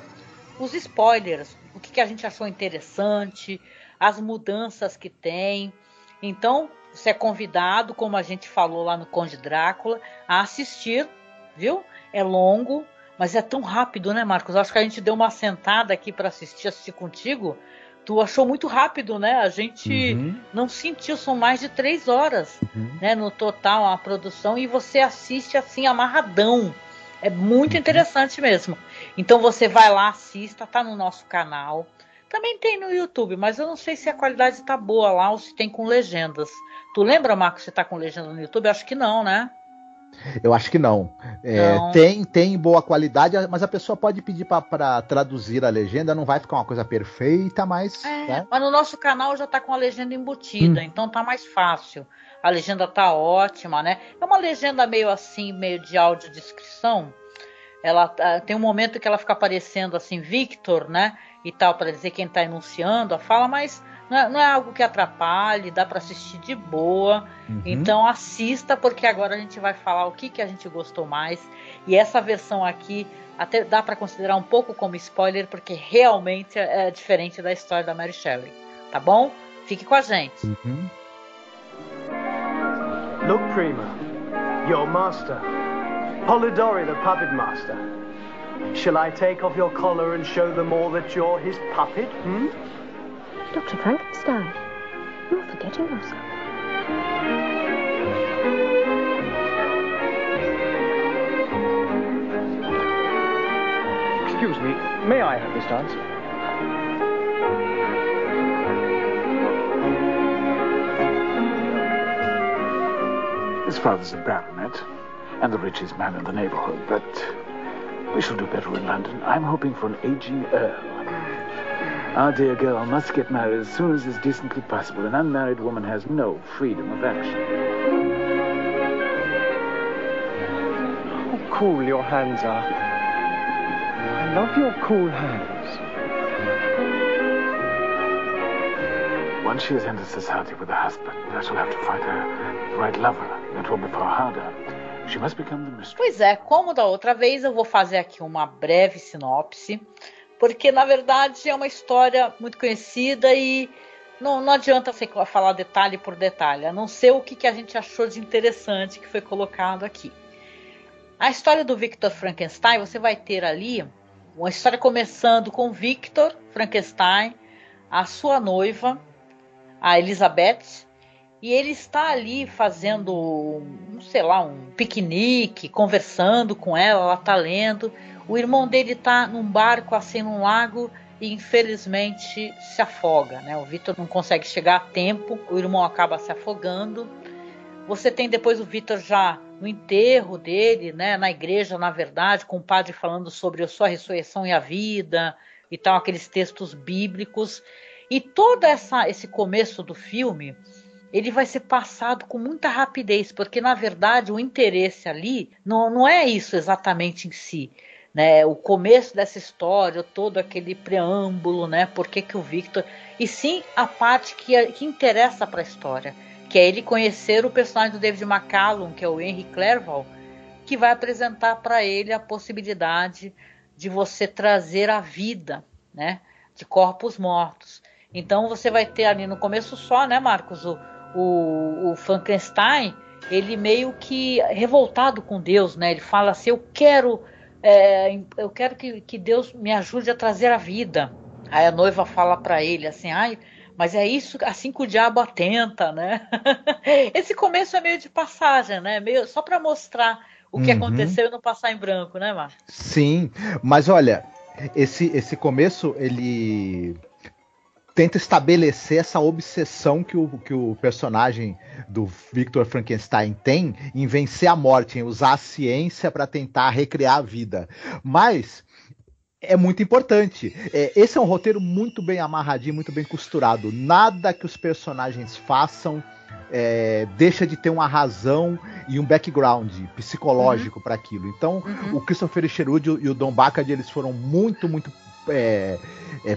B: os spoilers, o que a gente achou interessante, as mudanças que tem. Então, você é convidado, como a gente falou lá no Conde Drácula, a assistir, viu? É longo, mas é tão rápido, né, Marcos? Acho que a gente deu uma sentada aqui para assistir contigo. Tu achou muito rápido, né? A gente não sentiu, são mais de 3 horas, né, no total, a produção, e você assiste assim, amarradão. É muito interessante mesmo. Então você vai lá, assista, tá no nosso canal. Também tem no YouTube, mas eu não sei se a qualidade tá boa lá ou se tem com legendas. Tu lembra, Marcos, se tá com legenda no YouTube? Acho que não, né?
C: Eu acho que não. Tem boa qualidade, mas a pessoa pode pedir para traduzir a legenda, não vai ficar uma coisa perfeita, mas... né?
B: Mas no nosso canal já tá com a legenda embutida, então tá mais fácil. A legenda tá ótima, né? É uma legenda meio assim, meio de audiodescrição. Ela tem um momento que ela fica aparecendo assim, Victor, né? E tal, para dizer quem tá enunciando a fala, mas não é algo que atrapalhe, dá para assistir de boa. Então assista, porque agora a gente vai falar o que a gente gostou mais. E essa versão aqui até dá para considerar um pouco como spoiler, porque realmente é diferente da história da Mary Shelley. Tá bom? Fique com a gente.
D: Look, Prima, your master, Polidori the puppet master. Shall I take off your collar and show them all that you're his puppet?
E: Dr. Frankenstein, you're forgetting yourself.
D: Excuse me, may I have this dance?
F: His father's a baronet and the richest man in the neighborhood, but we shall do better in London. I'm hoping for an aging earl. Our dear girl must get married as soon as is decently possible. An unmarried woman has no freedom of action.
D: How cool your hands are. I love your cool hands.
F: Once she has entered society with a husband, I shall have to find her the right lover. That will be far harder. She must become the mistress.
B: Pois é, como da outra vez, eu vou fazer aqui uma breve sinopse, porque na verdade é uma história muito conhecida e não adianta você falar detalhe por detalhe, a não ser o que a gente achou de interessante que foi colocado aqui. A história do Victor Frankenstein, você vai ter ali uma história começando com Victor Frankenstein, a sua noiva, a Elizabeth, e ele está ali fazendo, sei lá, um piquenique, conversando com ela, ela está lendo. O irmão dele está num barco, assim, num lago, e infelizmente se afoga, né? O Victor não consegue chegar a tempo, o irmão acaba se afogando. Você tem depois o Victor já no enterro dele, né? Na igreja, na verdade, com o padre falando sobre a sua ressurreição e a vida, e tal, aqueles textos bíblicos. E todo esse começo do filme, ele vai ser passado com muita rapidez, porque na verdade o interesse ali não é isso exatamente em si, né? O começo dessa história, todo aquele preâmbulo, né? Por que o Victor... E sim a parte que interessa para a história, que é ele conhecer o personagem do David McCallum, que é o Henry Clerval, que vai apresentar para ele a possibilidade de você trazer a vida, né, de corpos mortos. Então você vai ter ali no começo só, né, Marcos, o Frankenstein, ele meio que revoltado com Deus, né? Ele fala assim, eu quero que Deus me ajude a trazer a vida. Aí a noiva fala para ele assim, mas é isso assim que o diabo atenta, né? Esse começo é meio de passagem, né? Meio só para mostrar o que aconteceu e não passar em branco, né, Marcos?
C: Sim, mas olha, esse começo, ele tenta estabelecer essa obsessão que o personagem do Victor Frankenstein tem em vencer a morte, em usar a ciência para tentar recriar a vida. Mas é muito importante. Esse é um roteiro muito bem amarradinho, muito bem costurado. Nada que os personagens façam deixa de ter uma razão e um background psicológico para aquilo. Então, o Christopher Sherwood e o Don Bacard, eles foram muito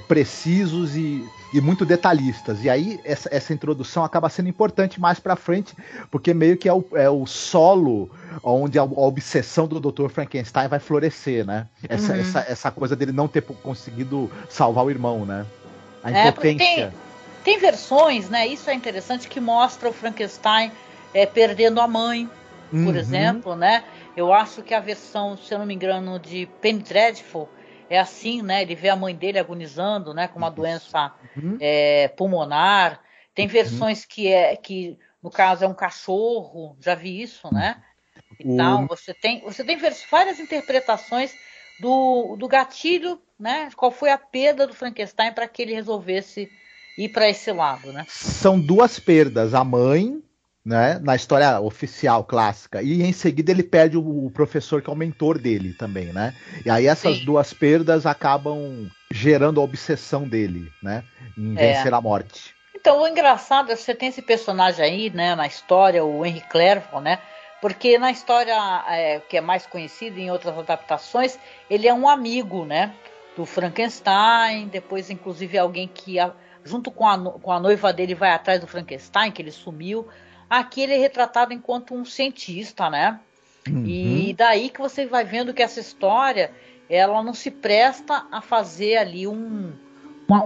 C: precisos e muito detalhistas. E aí, essa introdução acaba sendo importante mais pra frente, porque meio que é o solo onde a obsessão do Dr. Frankenstein vai florescer, né? Essa coisa dele não ter conseguido salvar o irmão, né? A impotência.
B: Tem versões, né? Isso é interessante, que mostra o Frankenstein perdendo a mãe, por exemplo, né? Eu acho que a versão, se eu não me engano, de Penny Dreadful é assim, né? Ele vê a mãe dele agonizando, né? Com uma doença pulmonar. Tem versões que no caso é um cachorro. Já vi isso, né? Então você tem várias interpretações do gatilho, né? Qual foi a perda do Frankenstein para que ele resolvesse ir para esse lado, né?
C: São duas perdas, a mãe, né, na história oficial clássica, e em seguida ele perde o professor que é o mentor dele também, né? E aí essas duas perdas acabam gerando a obsessão dele, né, em vencer a morte.
B: Então o engraçado é que você tem esse personagem aí, né, na história, o Henry Clerval, né? Porque na história que é mais conhecida em outras adaptações, ele é um amigo, né, do Frankenstein, depois inclusive alguém que junto com a noiva dele vai atrás do Frankenstein, que ele sumiu. Aqui ele é retratado enquanto um cientista, né? E daí que você vai vendo que essa história, ela não se presta a fazer ali um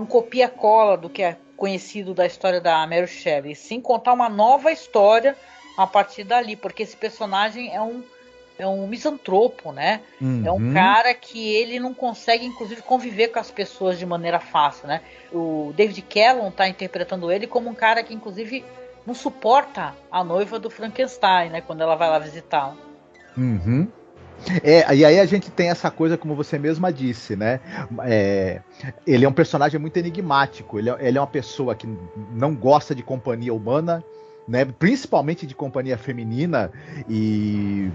B: copia-cola do que é conhecido da história da Mary Shelley, sim contar uma nova história a partir dali, porque esse personagem é um misantropo, né? É um cara que ele não consegue, inclusive, conviver com as pessoas de maneira fácil, né? O David Kellon está interpretando ele como um cara que, inclusive, não suporta a noiva do Frankenstein, né? Quando ela vai lá visitá-lo.
C: E aí a gente tem essa coisa, como você mesma disse, né? Ele é um personagem muito enigmático. Ele é uma pessoa que não gosta de companhia humana, né? Principalmente de companhia feminina, e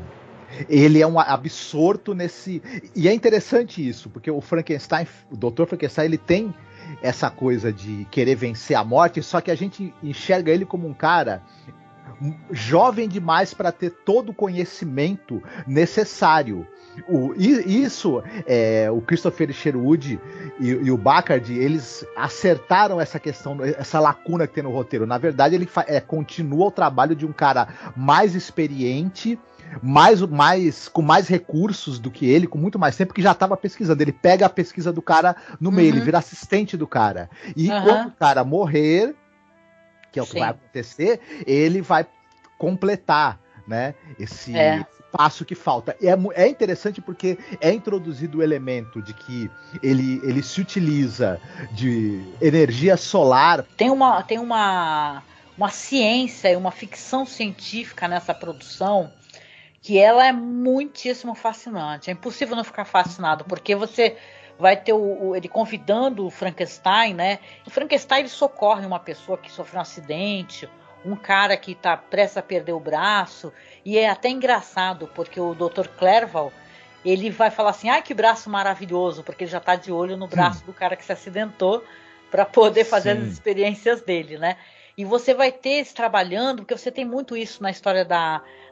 C: ele é um absorto nesse... E é interessante isso, porque o Frankenstein, o Dr. Frankenstein, ele tem essa coisa de querer vencer a morte, só que a gente enxerga ele como um cara jovem demais para ter todo o conhecimento necessário. O Christopher Sherwood e o Bacard, eles acertaram essa questão, essa lacuna que tem no roteiro. Na verdade, ele continua o trabalho de um cara mais experiente, com mais recursos do que ele, com muito mais tempo, que já estava pesquisando. Ele pega a pesquisa do cara no meio, ele vira assistente do cara. E quando o cara morrer, que é o que vai acontecer, ele vai completar, né, esse passo que falta. É interessante porque é introduzido o elemento de que ele se utiliza de energia solar.
B: Tem uma ciência e uma ficção científica nessa produção que ela é muitíssimo fascinante. É impossível não ficar fascinado, porque você vai ter ele convidando o Frankenstein, né? O Frankenstein, ele socorre uma pessoa que sofreu um acidente, um cara que está prestes a perder o braço, e é até engraçado, porque o Dr. Clerval, ele vai falar assim, que braço maravilhoso, porque ele já está de olho no braço do cara que se acidentou para poder fazer as experiências dele, né? E você vai ter esse trabalhando, porque você tem muito isso na história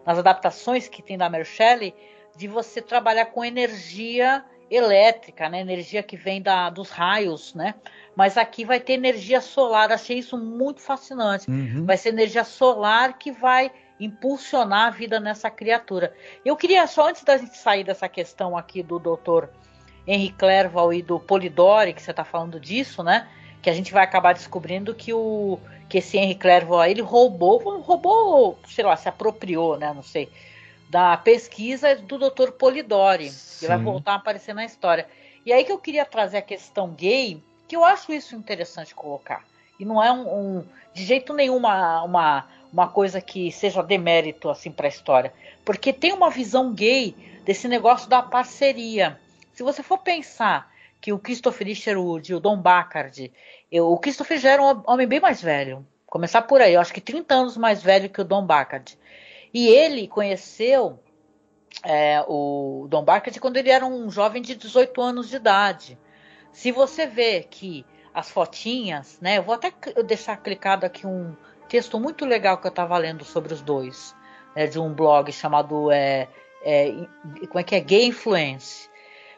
B: nas adaptações que tem da Mary Shelley, de você trabalhar com energia elétrica, né? Energia que vem dos raios, né? mas aqui vai ter energia solar. Achei isso muito fascinante.
C: Uhum.
B: Vai ser energia solar que vai impulsionar a vida nessa criatura. Eu queria, só antes da gente sair dessa questão aqui do Dr. Henry Clerval e do Polidori, que você está falando disso, né? Que a gente vai acabar descobrindo que esse Henry Clerval aí, ele roubou, sei lá, se apropriou, né? Não sei, da pesquisa do Dr. Polidori, que vai voltar a aparecer na história. E aí que eu queria trazer a questão gay, que eu acho isso interessante colocar. E não é de jeito nenhum uma coisa que seja demérito assim para a história. Porque tem uma visão gay desse negócio da parceria. Se você for pensar que o Christopher Sherwood e o Don Bacard, o Christopher já era um homem bem mais velho. Começar por aí, eu acho que 30 anos mais velho que o Don Bacard. E ele conheceu o Don Bacard quando ele era um jovem de 18 anos de idade. Se você vê que as fotinhas, né? Eu vou até deixar clicado aqui um texto muito legal que eu estava lendo sobre os dois, de um blog chamado como é que é? Gay Influence.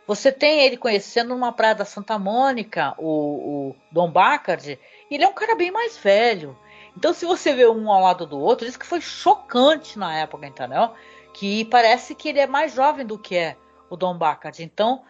B: Você tem ele conhecendo numa praia da Santa Mônica, o Don Bacard, e ele é um cara bem mais velho. Então, se você vê um ao lado do outro, isso que foi chocante na época, entendeu? Que parece que ele é mais jovem do que é o Don Bacard. Então,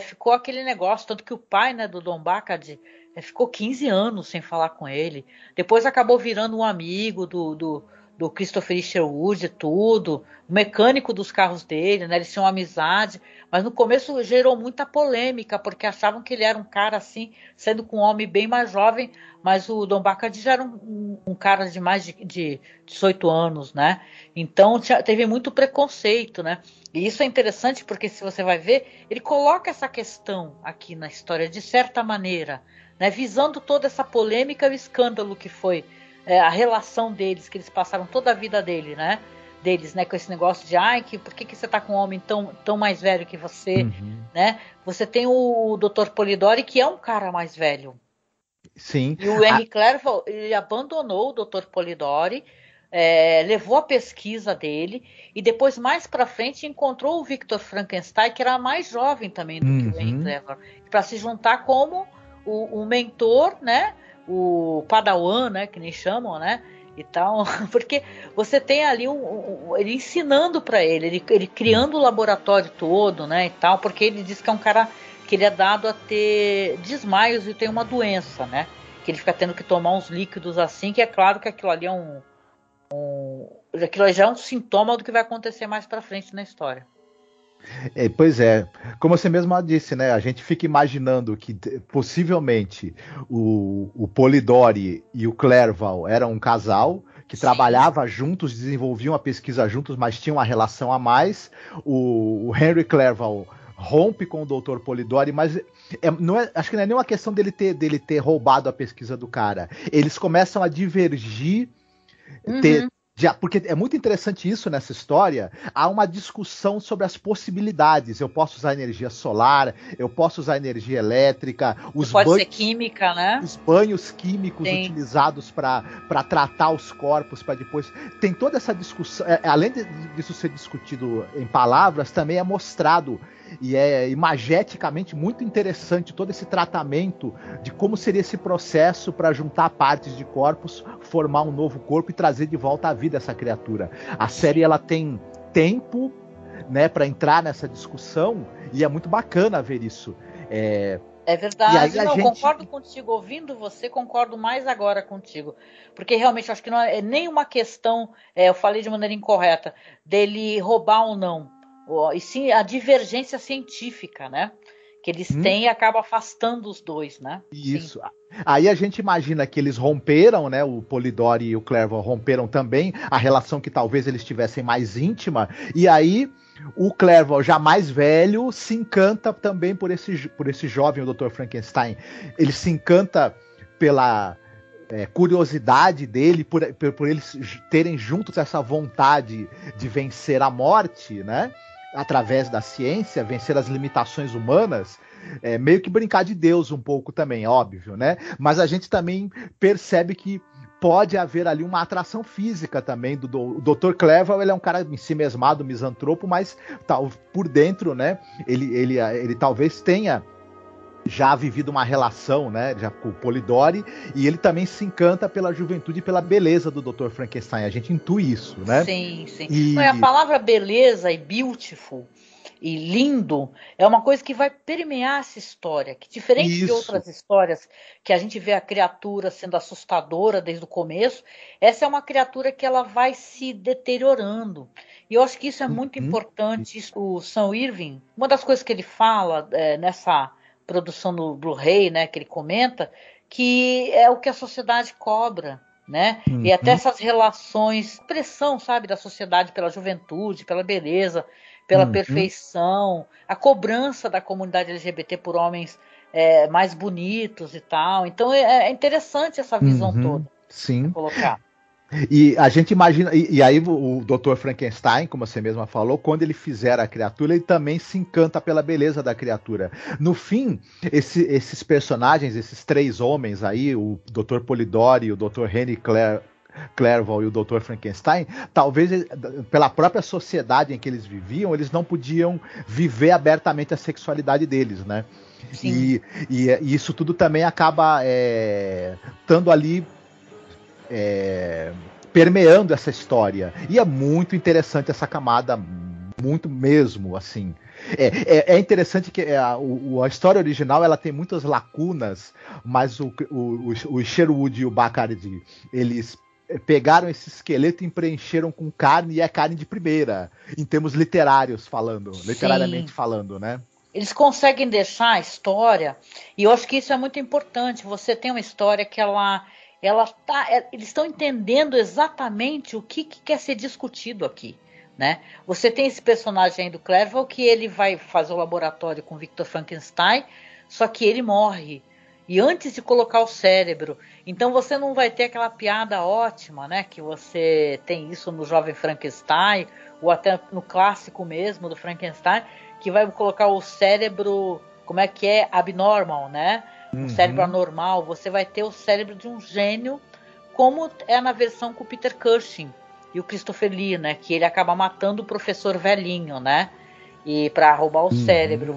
B: ficou aquele negócio, tanto que o pai, né, do Don Bacard ficou 15 anos sem falar com ele. Depois acabou virando um amigo do Christopher Sherwood e tudo, o mecânico dos carros dele, né? Eles tinham amizade, mas no começo gerou muita polêmica, porque achavam que ele era um cara assim, sendo com um homem bem mais jovem, mas o Don Bacard já era um cara de mais de 18 anos, né? Então teve muito preconceito, né? E isso é interessante porque, se você vai ver, ele coloca essa questão aqui na história de certa maneira, né? Visando toda essa polêmica e o escândalo que foi a relação deles, que eles passaram toda a vida deles, né, com esse negócio de por que você tá com um homem tão mais velho que você, né? Você tem o Dr. Polidori, que é um cara mais velho.
C: Sim.
B: E o Henry Clerval, ele abandonou o Dr. Polidori, levou a pesquisa dele, e depois, mais pra frente, encontrou o Victor Frankenstein, que era mais jovem também do que o Henry Clerval, para se juntar como o mentor, né? O Padawan, né, que nem chamam, né, e tal, porque você tem ali ele ensinando para ele criando o laboratório todo, né, e tal, porque ele diz que é um cara que ele é dado a ter desmaios e tem uma doença, né, que ele fica tendo que tomar uns líquidos assim, que é claro que aquilo ali aquilo já é um sintoma do que vai acontecer mais para frente na história.
C: Pois é, como você mesmo disse, né? A gente fica imaginando que possivelmente o Polidori e o Clerval eram um casal que trabalhava juntos, desenvolviam a pesquisa juntos, mas tinham uma relação a mais. O Henry Clerval rompe com o Dr. Polidori, mas acho que não é nenhuma questão dele ter roubado a pesquisa do cara. Eles começam a divergir, porque é muito interessante isso nessa história. Há uma discussão sobre as possibilidades. Eu posso usar energia solar, eu posso usar energia elétrica,
B: pode ser química, né?
C: Os banhos químicos utilizados para tratar os corpos, para depois. Tem toda essa discussão. Além disso ser discutido em palavras, também é mostrado. E é imageticamente muito interessante todo esse tratamento de como seria esse processo para juntar partes de corpos, formar um novo corpo e trazer de volta à vida essa criatura. A série ela tem tempo, né, para entrar nessa discussão, e é muito bacana ver isso.
B: É verdade, concordo contigo, ouvindo você, concordo mais agora contigo, porque realmente eu acho que não é nem uma questão, eu falei de maneira incorreta, dele roubar ou não, e sim a divergência científica, né? Que eles têm e acaba afastando os dois, né?
C: Isso. Sim. Aí a gente imagina que eles romperam, né? O Polidori e o Clerval romperam também, a relação que talvez eles tivessem mais íntima, e aí o Clerval, já mais velho, se encanta também por esse jovem, o Dr. Frankenstein. Ele se encanta pela curiosidade dele, por eles terem juntos essa vontade de vencer a morte, né? Através da ciência, vencer as limitações humanas, meio que brincar de Deus um pouco também, óbvio, né? Mas a gente também percebe que pode haver ali uma atração física também do Dr. Clerval. Ele é um cara em si mesmado, misantropo, mas por dentro, né? Ele talvez tenha já vivido uma relação, né, já com o Polidori, e ele também se encanta pela juventude e pela beleza do Dr. Frankenstein. A gente intui isso, né?
B: Sim. A palavra beleza e beautiful e lindo é uma coisa que vai permear essa história, que diferente de outras histórias que a gente vê a criatura sendo assustadora desde o começo, essa é uma criatura que ela vai se deteriorando. E eu acho que isso é muito importante. O Sam Irving, uma das coisas que ele fala nessa produção do Blu-ray, né, que ele comenta, que é o que a sociedade cobra, né? E até essas relações, pressão, sabe, da sociedade pela juventude, pela beleza, pela perfeição, a cobrança da comunidade LGBT por homens mais bonitos e tal. Então é interessante essa visão toda.
C: Sim.
B: Colocar.
C: E a gente imagina, e aí o Dr. Frankenstein, como você mesma falou, quando ele fizer a criatura, ele também se encanta pela beleza da criatura. No fim, esses personagens, esses três homens aí, o Dr. Polidori, o Dr. Henry Clerval e o Dr. Frankenstein, talvez pela própria sociedade em que eles viviam, eles não podiam viver abertamente a sexualidade deles, né? E isso tudo também acaba estando ali permeando essa história. E é muito interessante essa camada, muito mesmo, assim. É interessante que a história original ela tem muitas lacunas, mas o Sherwood e o Bachardy, eles pegaram esse esqueleto e preencheram com carne, e é carne de primeira, em termos literariamente falando, né?
B: Eles conseguem deixar a história, e eu acho que isso é muito importante. Você tem uma história que eles estão entendendo exatamente o que quer ser discutido aqui, né? Você tem esse personagem aí do Clerval que ele vai fazer o laboratório com Victor Frankenstein, só que ele morre. E antes de colocar o cérebro, então você não vai ter aquela piada ótima, né? Que você tem isso no Jovem Frankenstein, ou até no clássico mesmo do Frankenstein, que vai colocar o cérebro, como é que é? Abnormal, né? Um cérebro anormal. Você vai ter o cérebro de um gênio, como é na versão com o Peter Cushing e o Christopher Lee, né? Que ele acaba matando o professor velhinho, né? E para roubar o cérebro.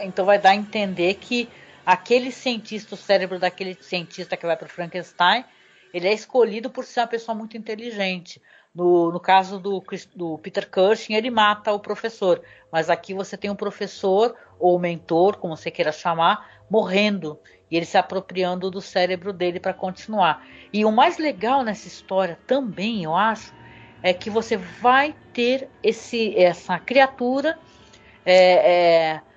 B: Então vai dar a entender que aquele cientista, o cérebro daquele cientista que vai para o Frankenstein, ele é escolhido por ser uma pessoa muito inteligente. No caso do Peter Cushing, ele mata o professor. Mas aqui você tem um professor, ou mentor, como você queira chamar, morrendo. E ele se apropriando do cérebro dele para continuar. E o mais legal nessa história também, eu acho, é que você vai ter essa criatura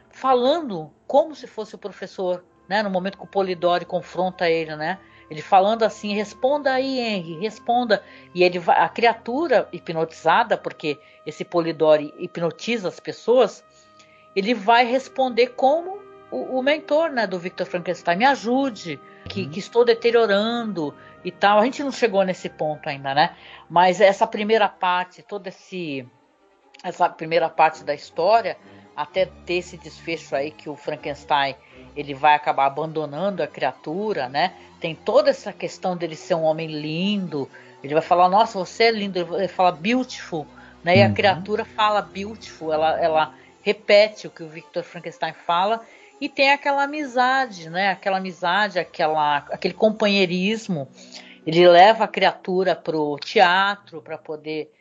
B: falando como se fosse o professor, né? No momento que o Polidori confronta ele, né? Ele falando assim: responda aí, Henry, responda. E a criatura hipnotizada, porque esse Polidori hipnotiza as pessoas, ele vai responder como o mentor, né, do Victor Frankenstein: me ajude, que estou deteriorando e tal. A gente não chegou nesse ponto ainda, né? Mas essa primeira parte, essa primeira parte da história, até ter esse desfecho aí que o Frankenstein ele vai acabar abandonando a criatura, né? Tem toda essa questão dele ser um homem lindo. Ele vai falar: nossa, você é lindo. Ele fala beautiful, né? E a criatura fala beautiful. Ela repete o que o Victor Frankenstein fala. E tem aquela amizade, né? Aquela amizade, aquele companheirismo. Ele leva a criatura pro teatro para poder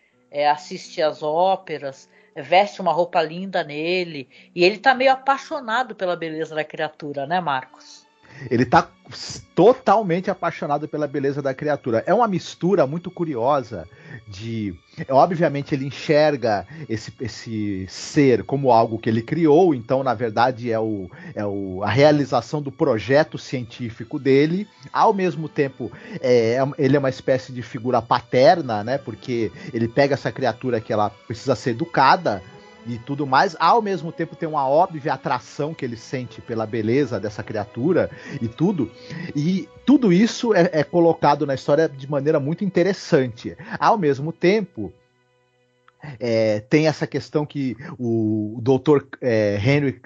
B: assistir às óperas, veste uma roupa linda nele, e ele tá meio apaixonado pela beleza da criatura, né, Marcos?
C: Ele tá totalmente apaixonado pela beleza da criatura. É uma mistura muito curiosa de... Obviamente ele enxerga esse ser como algo que ele criou, então na verdade a realização do projeto científico dele. Ao mesmo tempo ele é uma espécie de figura paterna, né? Porque ele pega essa criatura que ela precisa ser educada e tudo mais, ao mesmo tempo tem uma óbvia atração que ele sente pela beleza dessa criatura e tudo isso é colocado na história de maneira muito interessante. Ao mesmo tempo, tem essa questão que o Dr. Henry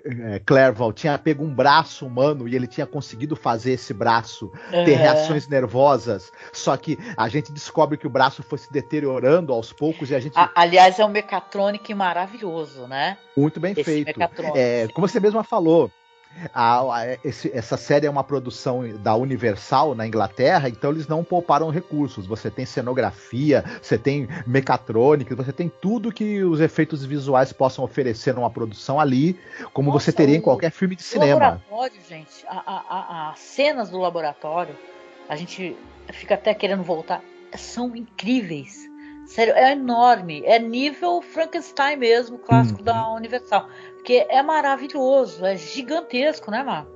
C: Clerval tinha pego um braço humano e ele tinha conseguido fazer esse braço ter reações nervosas, só que a gente descobre que o braço foi se deteriorando aos poucos e a gente...
B: Aliás, é um mecatronic maravilhoso, né?
C: Muito bem feito. Como você mesma falou, Essa série é uma produção da Universal na Inglaterra, então eles não pouparam recursos. Você tem cenografia, você tem mecatrônica, você tem tudo que os efeitos visuais possam oferecer numa produção ali, como você teria em qualquer filme de cinema.
B: O laboratório, gente, as cenas do laboratório, a gente fica até querendo voltar, são incríveis. Sério, é enorme. É nível Frankenstein mesmo, clássico da Universal. Porque é maravilhoso, é gigantesco, né, Marco?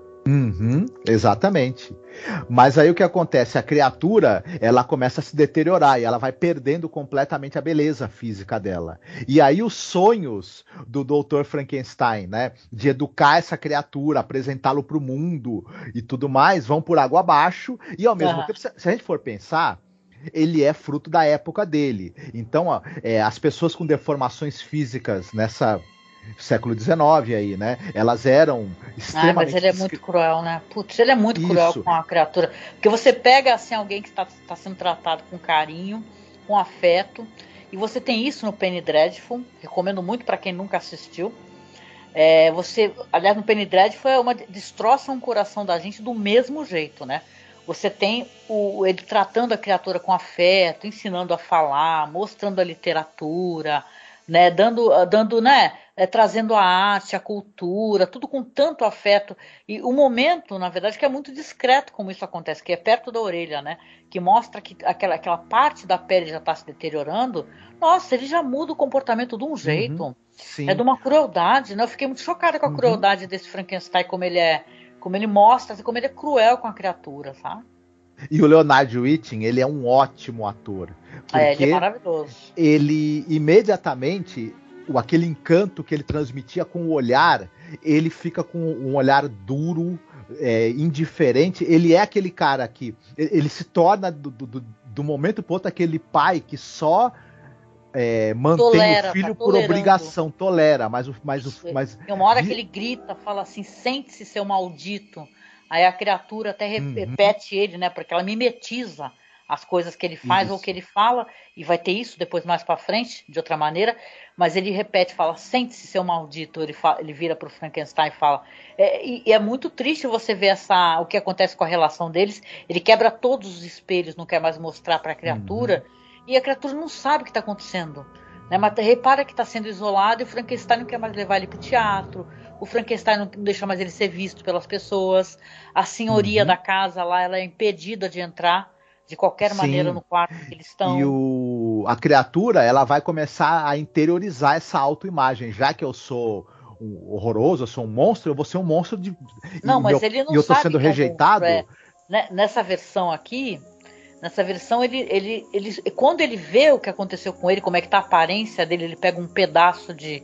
C: Exatamente. Mas aí o que acontece? A criatura, ela começa a se deteriorar e ela vai perdendo completamente a beleza física dela. E aí os sonhos do Dr. Frankenstein, né, de educar essa criatura, apresentá-lo para o mundo e tudo mais, vão por água abaixo. E ao mesmo tempo, se a gente for pensar, ele é fruto da época dele. Então, as pessoas com deformações físicas nessa século XIX aí, né? Elas eram extremamente...
B: mas ele é muito cruel, né? Putz, ele é muito cruel com a criatura. Porque você pega, assim, alguém que está sendo tratado com carinho, com afeto, e você tem isso no Penny Dreadful, recomendo muito para quem nunca assistiu. Aliás, no Penny Dreadful destroça um coração da gente do mesmo jeito, né? Você tem ele tratando a criatura com afeto, ensinando a falar, mostrando a literatura, né, trazendo a arte, a cultura, tudo com tanto afeto. E o momento, na verdade, que é muito discreto como isso acontece, que é perto da orelha, né, que mostra que aquela parte da pele já está se deteriorando. Nossa, ele já muda o comportamento de um jeito.
C: Sim.
B: É de uma crueldade, né? Eu fiquei muito chocada com a crueldade desse Frankenstein, como ele mostra, como ele é cruel com a criatura, sabe?
C: E o Leonard Whiting, ele é um ótimo ator.
B: Ele é maravilhoso.
C: Ele, imediatamente, aquele encanto que ele transmitia com o olhar, ele fica com um olhar duro, indiferente. Ele é aquele cara que... Ele se torna, do momento pro outro, aquele pai que só... mantém o filho por obrigação, tolera, mas
B: uma hora que ele grita, fala assim, sente-se, seu maldito. Aí a criatura até repete ele, né, porque ela mimetiza as coisas que ele faz ou que ele fala, e vai ter isso depois mais pra frente, de outra maneira, mas ele repete, fala, sente-se, seu maldito. Ele vira pro Frankenstein e fala. E é muito triste você ver o que acontece com a relação deles. Ele quebra todos os espelhos, não quer mais mostrar pra criatura, e a criatura não sabe o que está acontecendo, né? Mas repara que está sendo isolado, e o Frankenstein não quer mais levar ele para o teatro, o Frankenstein não deixa mais ele ser visto pelas pessoas, a senhoria da casa lá, ela é impedida de entrar de qualquer maneira no quarto que eles estão.
C: E a criatura, ela vai começar a interiorizar essa autoimagem. Já que eu sou horroroso, eu sou um monstro, eu vou ser um monstro de...
B: Não, mas ele não sabe.
C: E eu tô sendo rejeitado.
B: Nessa versão aqui... Nessa versão, ele, quando ele vê o que aconteceu com ele, como é que tá a aparência dele, ele pega um pedaço de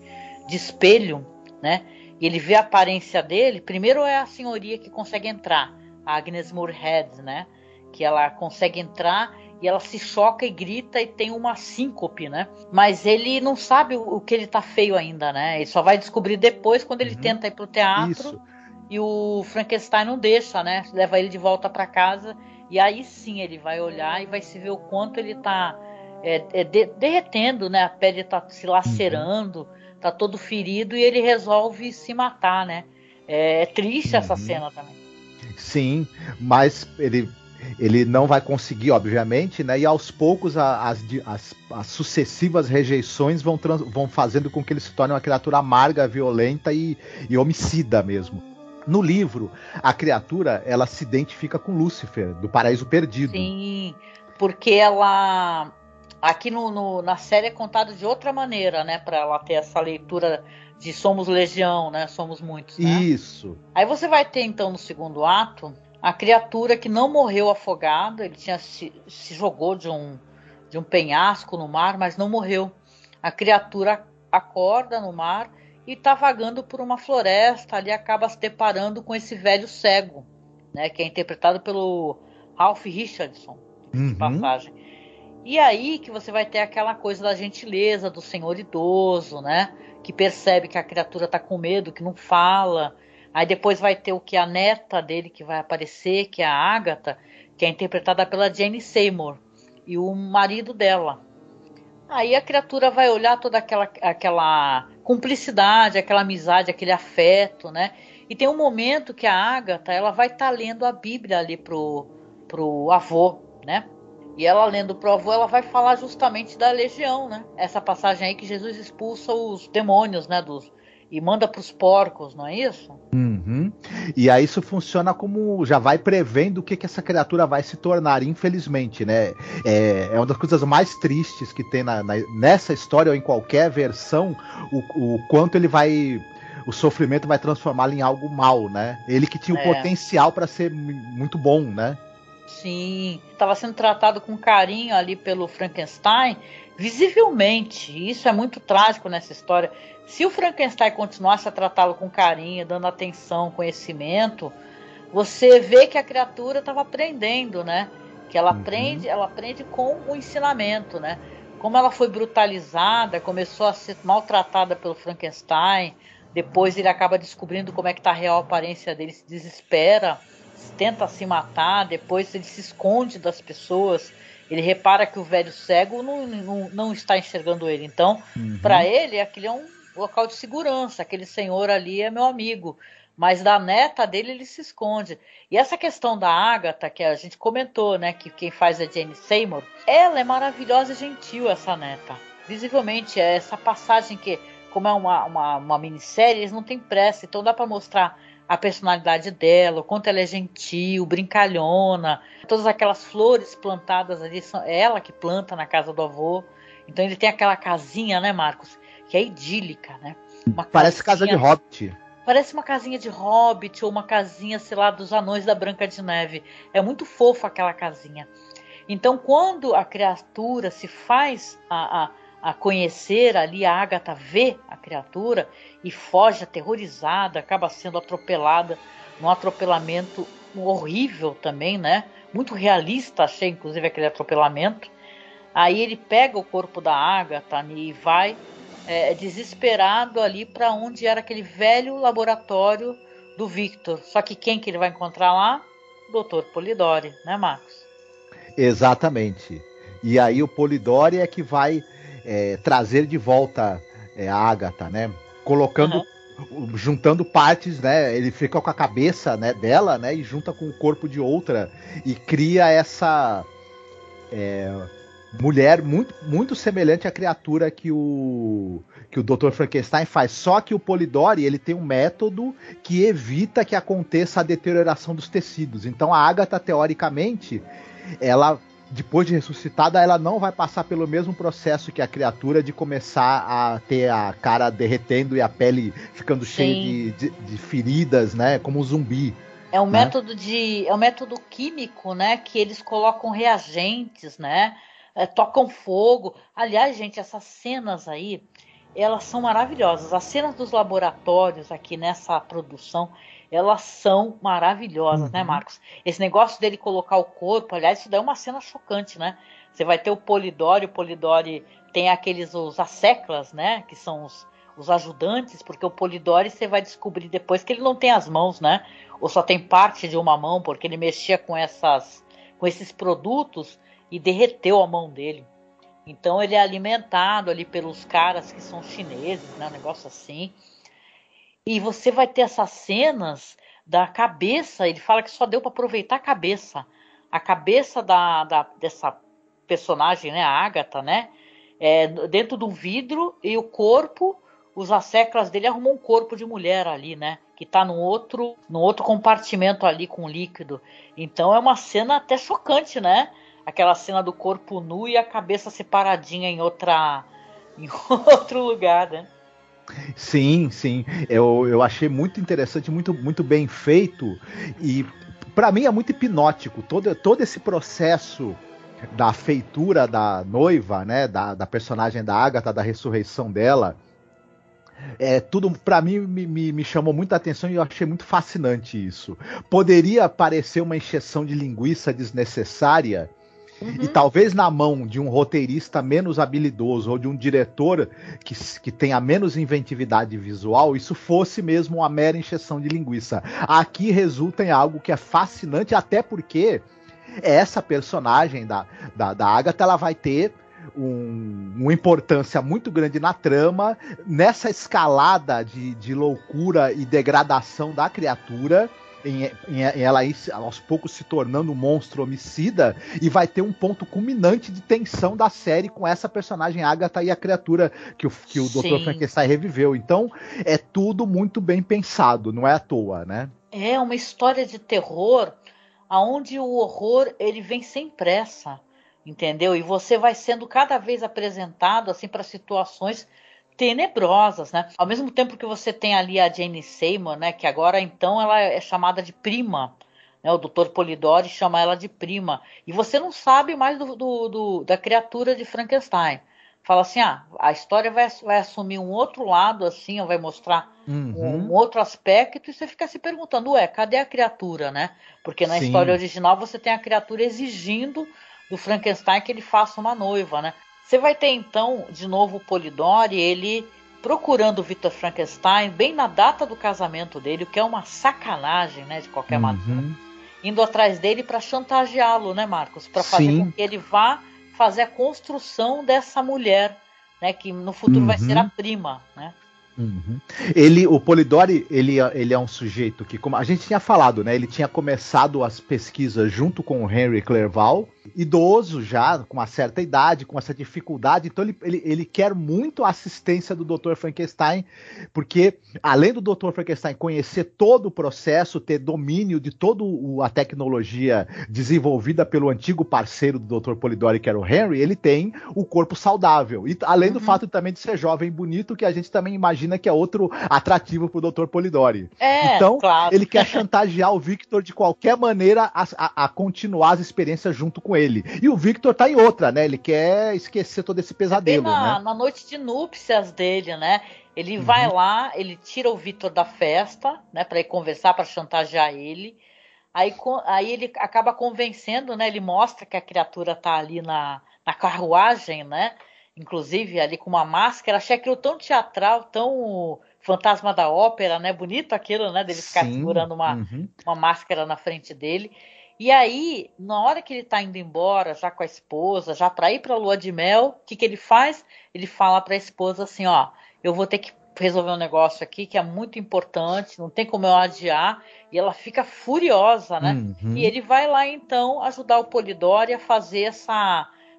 B: espelho, né? E ele vê a aparência dele. Primeiro é a senhoria que consegue entrar, a Agnes Moorehead, né? Que ela consegue entrar e ela se choca e grita e tem uma síncope, né? Mas ele não sabe o que ele tá feio ainda, né? Ele só vai descobrir depois, quando ele tenta ir pro teatro. Isso. E o Frankenstein não deixa, né? Leva ele de volta para casa. E aí sim ele vai olhar e vai se ver o quanto ele está derretendo, né? A pele está se lacerando, está todo ferido, e ele resolve se matar, né? É triste essa cena também.
C: Sim, mas ele não vai conseguir, obviamente, né? E aos poucos as sucessivas rejeições vão fazendo com que ele se torne uma criatura amarga, violenta e homicida mesmo. No livro, a criatura, ela se identifica com Lúcifer, do Paraíso Perdido.
B: Sim, porque ela... Aqui na série é contado de outra maneira, né? Para ela ter essa leitura de somos legião, né? Somos muitos, né?
C: Isso.
B: Aí você vai ter, então, no segundo ato, a criatura que não morreu afogado. Ele se jogou de um penhasco no mar, mas não morreu. A criatura acorda no mar e está vagando por uma floresta, ali acaba se deparando com esse velho cego, né, que é interpretado pelo Ralph Richardson, de passagem. E aí que você vai ter aquela coisa da gentileza do senhor idoso, né, que percebe que a criatura está com medo, que não fala. Aí depois vai ter a neta dele que vai aparecer, que é a Agatha, que é interpretada pela Jane Seymour, e o marido dela. Aí a criatura vai olhar toda aquela cumplicidade, aquela amizade, aquele afeto, né? E tem um momento que a Agatha, ela vai estar lendo a Bíblia ali pro avô, né? E ela lendo pro avô, ela vai falar justamente da legião, né? Essa passagem aí que Jesus expulsa os demônios, né? E manda pros porcos, não é isso?
C: Uhum. E aí isso funciona como já vai prevendo o que essa criatura vai se tornar, infelizmente, né? É uma das coisas mais tristes que tem nessa história ou em qualquer versão, o quanto ele vai... O sofrimento vai transformá-lo em algo mal, né? Ele que tinha o potencial para ser muito bom, né?
B: Sim, estava sendo tratado com carinho ali pelo Frankenstein, visivelmente. Isso é muito trágico nessa história. Se o Frankenstein continuasse a tratá-lo com carinho, dando atenção, conhecimento, você vê que a criatura estava aprendendo, né? Que ela aprende com o ensinamento, né? Como ela foi brutalizada, começou a ser maltratada pelo Frankenstein, depois ele acaba descobrindo como é que está a real aparência dele, se desespera, tenta se matar, depois ele se esconde das pessoas, ele repara que o velho cego não está enxergando ele, então para ele aquilo é um local de segurança, aquele senhor ali é meu amigo, mas da neta dele ele se esconde. E essa questão da Agatha, que a gente comentou, né, que quem faz é Jane Seymour, ela é maravilhosa e gentil, essa neta, visivelmente. É essa passagem que, como é uma minissérie, eles não têm pressa, então dá para mostrar a personalidade dela, o quanto ela é gentil, brincalhona, todas aquelas flores plantadas ali, é ela que planta na casa do avô. Então ele tem aquela casinha, né, Marcos, que é idílica, né?
C: Parece casa de Hobbit.
B: Parece uma casinha de Hobbit ou uma casinha, sei lá, dos Anões da Branca de Neve. É muito fofa aquela casinha. Então quando a criatura se faz a conhecer ali, a Agatha vê a criatura e foge aterrorizada, acaba sendo atropelada num atropelamento horrível também, né? Muito realista, achei inclusive aquele atropelamento. Aí ele pega o corpo da Agatha e vai desesperado ali para onde era aquele velho laboratório do Victor. Só que quem que ele vai encontrar lá? O Dr. Polidori, né, Marcos?
C: Exatamente. E aí o Polidori é que vai trazer de volta a Agatha, né? Colocando, juntando partes, né? Ele fica com a cabeça, né, dela, né? E junta com o corpo de outra e cria essa mulher muito, muito semelhante à criatura que o Dr. Frankenstein faz. Só que o Polidori, ele tem um método que evita que aconteça a deterioração dos tecidos. Então a Agatha, teoricamente, ela, depois de ressuscitada, ela não vai passar pelo mesmo processo que a criatura de começar a ter a cara derretendo e a pele ficando cheia de feridas, né? Como um zumbi.
B: É um método é um método químico, né? Que eles colocam reagentes, né? Tocam fogo. Aliás, gente, essas cenas aí, elas são maravilhosas. As cenas dos laboratórios aqui nessa produção, elas são maravilhosas, né, Marcos? Esse negócio dele colocar o corpo, aliás, isso daí é uma cena chocante, né? Você vai ter o Polidori tem os asseclas, né? Que são os ajudantes, porque o Polidori você vai descobrir depois que ele não tem as mãos, né? Ou só tem parte de uma mão, porque ele mexia com esses produtos e derreteu a mão dele. Então ele é alimentado ali pelos caras que são chineses, né? Um negócio assim. E você vai ter essas cenas da cabeça, ele fala que só deu para aproveitar a cabeça. A cabeça dessa personagem, né, a Agatha, né? Dentro de um vidro, e o corpo, os asseclas dele arrumam um corpo de mulher ali, né? Que tá no outro compartimento ali com líquido. Então é uma cena até chocante, né? Aquela cena do corpo nu e a cabeça separadinha em outro lugar, né?
C: Sim, sim. Eu achei muito interessante, muito, muito bem feito. E para mim é muito hipnótico. Todo esse processo da feitura da noiva, né? Da personagem da Agatha, da ressurreição dela. Tudo para mim me chamou muita atenção e eu achei muito fascinante isso. Poderia parecer uma encheção de linguiça desnecessária. E talvez na mão de um roteirista menos habilidoso ou de um diretor que tenha menos inventividade visual, isso fosse mesmo uma mera encheção de linguiça. Aqui resulta em algo que é fascinante, até porque essa personagem da Agatha, ela vai ter uma importância muito grande na trama, nessa escalada de loucura e degradação da criatura, em ela ir aos poucos se tornando um monstro homicida, e vai ter um ponto culminante de tensão da série com essa personagem Agatha e a criatura que o Dr. Frankenstein reviveu. Então é tudo muito bem pensado, não é à toa, né?
B: É uma história de terror onde o horror ele vem sem pressa, entendeu? E você vai sendo cada vez apresentado assim para situações tenebrosas, né? Ao mesmo tempo que você tem ali a Jane Seymour, né? Que agora então ela é chamada de prima, né? O Dr. Polidori chama ela de prima, e você não sabe mais da criatura de Frankenstein. Fala assim, a história vai assumir um outro lado, assim, vai mostrar um outro aspecto, e você fica se perguntando, cadê a criatura, né? Porque na história original você tem a criatura exigindo do Frankenstein que ele faça uma noiva, né? Você vai ter, então, de novo o Polidori, ele procurando o Victor Frankenstein bem na data do casamento dele, o que é uma sacanagem, né, de qualquer maneira. Indo atrás dele para chantageá-lo, né, Marcos? Para fazer com que ele vá fazer a construção dessa mulher, né, que no futuro vai ser a prima, né?
C: O Polidori, ele é um sujeito que, como a gente tinha falado, né, ele tinha começado as pesquisas junto com o Henry Clerval, idoso já, com uma certa idade, com essa dificuldade, então ele quer muito a assistência do Dr. Frankenstein, porque além do Dr. Frankenstein conhecer todo o processo, ter domínio de toda a tecnologia desenvolvida pelo antigo parceiro do Dr. Polidori, que era o Henry, ele tem o corpo saudável, e além do fato também de ser jovem e bonito, que a gente também imagina que é outro atrativo pro Dr. Polidori. Então, claro, ele quer chantagear o Victor de qualquer maneira a continuar as experiências junto com ele. E o Victor tá em outra, né? Ele quer esquecer todo esse pesadelo, né?
B: Na noite de núpcias dele, né? Ele vai lá, ele tira o Victor da festa, né? Para ir conversar, para chantagear ele. Aí ele acaba convencendo, né? Ele mostra que a criatura tá ali na carruagem, né? Inclusive ali com uma máscara. Achei aquilo tão teatral, tão Fantasma da Ópera, né? Bonito aquilo, né? Dele ficar segurando uma máscara na frente dele. E aí, na hora que ele tá indo embora, já com a esposa, já para ir para a lua de mel, o que ele faz? Ele fala para a esposa assim, eu vou ter que resolver um negócio aqui que é muito importante, não tem como eu adiar. E ela fica furiosa, né? E ele vai lá, então, ajudar o Polidori a fazer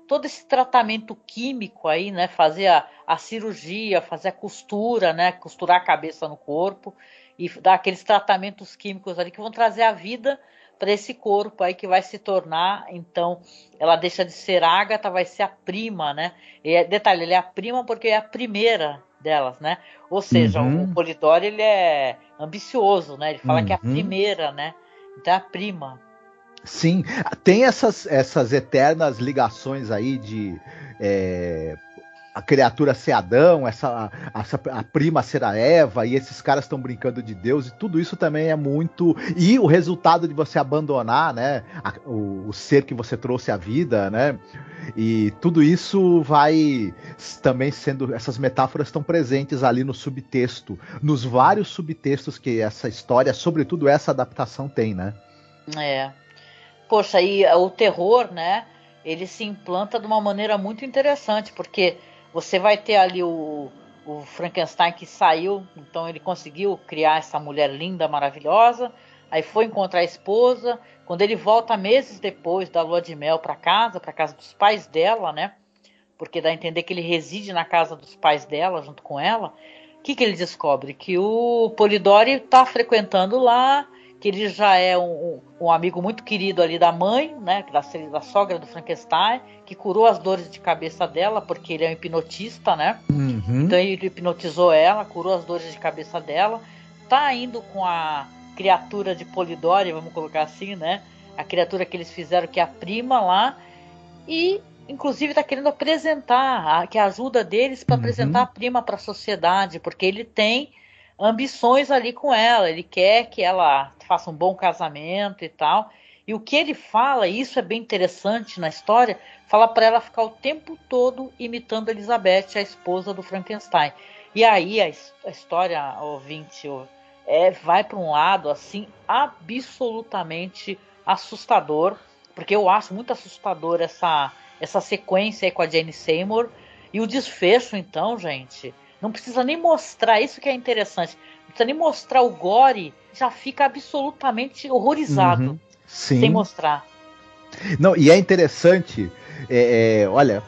B: todo esse tratamento químico aí, né? Fazer a cirurgia, fazer a costura, né? Costurar a cabeça no corpo e dar aqueles tratamentos químicos ali que vão trazer a vida para esse corpo aí que vai se tornar, então, ela deixa de ser Agatha, vai ser a prima, né? E detalhe, ele é a prima porque é a primeira delas, né? Ou seja, o Polidori, ele é ambicioso, né? Ele fala que é a primeira, né? Então é a prima.
C: Sim, tem essas eternas ligações aí de a criatura ser Adão, a prima ser a Eva, e esses caras estão brincando de Deus, e tudo isso também é muito... E o resultado de você abandonar, né, o ser que você trouxe à vida, né, e tudo isso vai também sendo... Essas metáforas estão presentes ali no subtexto, nos vários subtextos que essa história, sobretudo essa adaptação, tem, né?
B: Poxa, e o terror, né, ele se implanta de uma maneira muito interessante, porque você vai ter ali o Frankenstein que saiu, então ele conseguiu criar essa mulher linda, maravilhosa, aí foi encontrar a esposa. Quando ele volta meses depois da lua de mel para casa dos pais dela, né, porque dá a entender que ele reside na casa dos pais dela, junto com ela, o que ele descobre? Que o Polidori está frequentando lá, que ele já é um amigo muito querido ali da mãe, né, da sogra do Frankenstein, que curou as dores de cabeça dela, porque ele é um hipnotista, né? Então ele hipnotizou ela, curou as dores de cabeça dela, tá indo com a criatura de Polidori, vamos colocar assim, né? A criatura que eles fizeram, que é a prima lá, e inclusive tá querendo apresentar, que é a ajuda deles para apresentar a prima para a sociedade, porque ele tem ambições ali com ela, ele quer que ela faça um bom casamento e tal. E o que ele fala, e isso é bem interessante na história, fala para ela ficar o tempo todo imitando Elizabeth, a esposa do Frankenstein. E aí a história, ouvinte, vai para um lado assim absolutamente assustador, porque eu acho muito assustador essa sequência aí com a Jane Seymour. E o desfecho, então, gente, não precisa nem mostrar, isso que é interessante, não precisa nem mostrar o gore, já fica absolutamente horrorizado,
C: Sim.
B: sem mostrar.
C: Não, e é interessante, olha,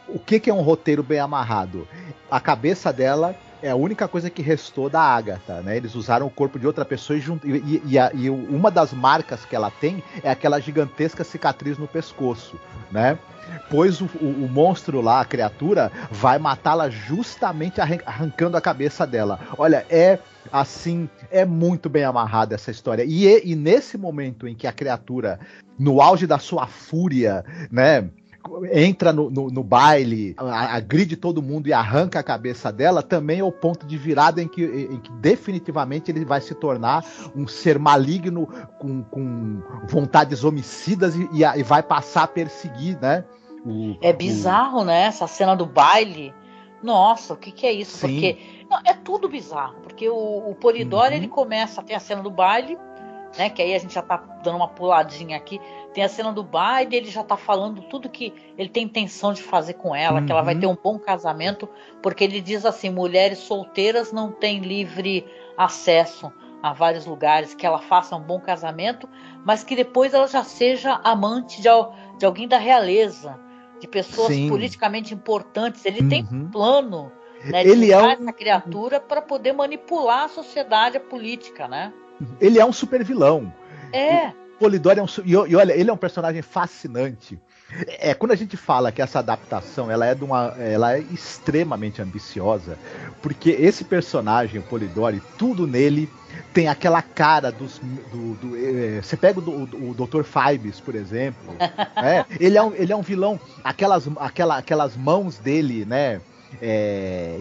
C: o que é um roteiro bem amarrado? A cabeça dela é a única coisa que restou da Agatha, né? Eles usaram o corpo de outra pessoa e uma das marcas que ela tem é aquela gigantesca cicatriz no pescoço, né? Pois o monstro lá, a criatura, vai matá-la justamente arrancando a cabeça dela. Olha, assim, é muito bem amarrada essa história. E nesse momento em que a criatura, no auge da sua fúria, né, entra no baile, agride todo mundo e arranca a cabeça dela, também é o ponto de virada em que definitivamente ele vai se tornar um ser maligno com vontades homicidas e vai passar a perseguir, né?
B: É bizarro, né? Essa cena do baile. Nossa, o que é isso?
C: Sim.
B: Porque é tudo bizarro. Porque o Polidori, ele começa, tem a cena do baile, né? Que aí a gente já tá dando uma puladinha aqui. Tem a cena do baile, ele já tá falando tudo que ele tem intenção de fazer com ela, que ela vai ter um bom casamento, porque ele diz assim, mulheres solteiras não têm livre acesso a vários lugares, que ela faça um bom casamento, mas que depois ela já seja amante de alguém da realeza, de pessoas politicamente importantes. Ele tem um plano, né, de usar essa criatura para poder manipular a sociedade, a política, né?
C: Ele é um super vilão. Polidori e olha, ele é um personagem fascinante. Quando a gente fala que essa adaptação ela é extremamente ambiciosa, porque esse personagem, o Polidori, tudo nele tem aquela cara você pega o Dr. Phibes, por exemplo, né? Ele é um vilão, aquelas mãos dele, né?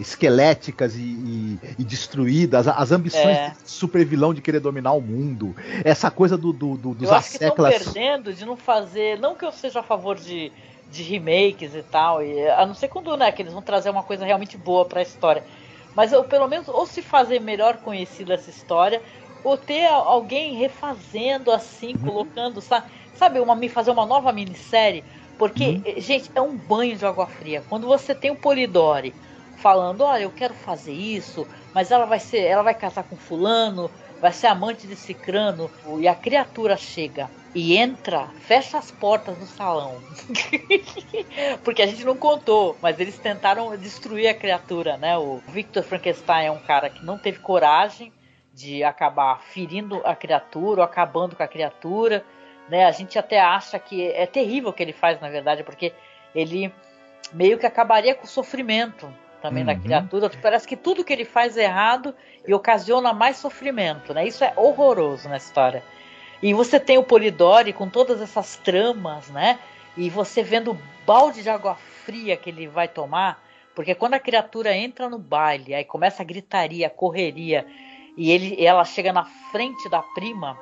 C: Esqueléticas e destruídas, as ambições de super vilão de querer dominar o mundo, essa coisa dos
B: eu acho que estão perdendo de não fazer, não que eu seja a favor de remakes e tal, a não ser quando, né, que eles vão trazer uma coisa realmente boa pra história, mas pelo menos ou se fazer melhor conhecida essa história, ou ter alguém refazendo assim, colocando, sabe, fazer uma nova minissérie. Porque, gente, é um banho de água fria. Quando você tem o Polidori falando, olha, eu quero fazer isso, mas ela vai casar com fulano, vai ser amante de cicrano, e a criatura chega e entra, fecha as portas do salão. Porque a gente não contou, mas eles tentaram destruir a criatura, né? O Victor Frankenstein é um cara que não teve coragem de acabar ferindo a criatura ou acabando com a criatura. Né, a gente até acha que é terrível o que ele faz, na verdade, porque ele meio que acabaria com o sofrimento também da criatura. Parece que tudo que ele faz é errado e ocasiona mais sofrimento, né? Isso é horroroso na história. E você tem o Polidori com todas essas tramas, né? E você vendo o balde de água fria que ele vai tomar, porque quando a criatura entra no baile, aí começa a gritaria, a correria, e ela chega na frente da prima,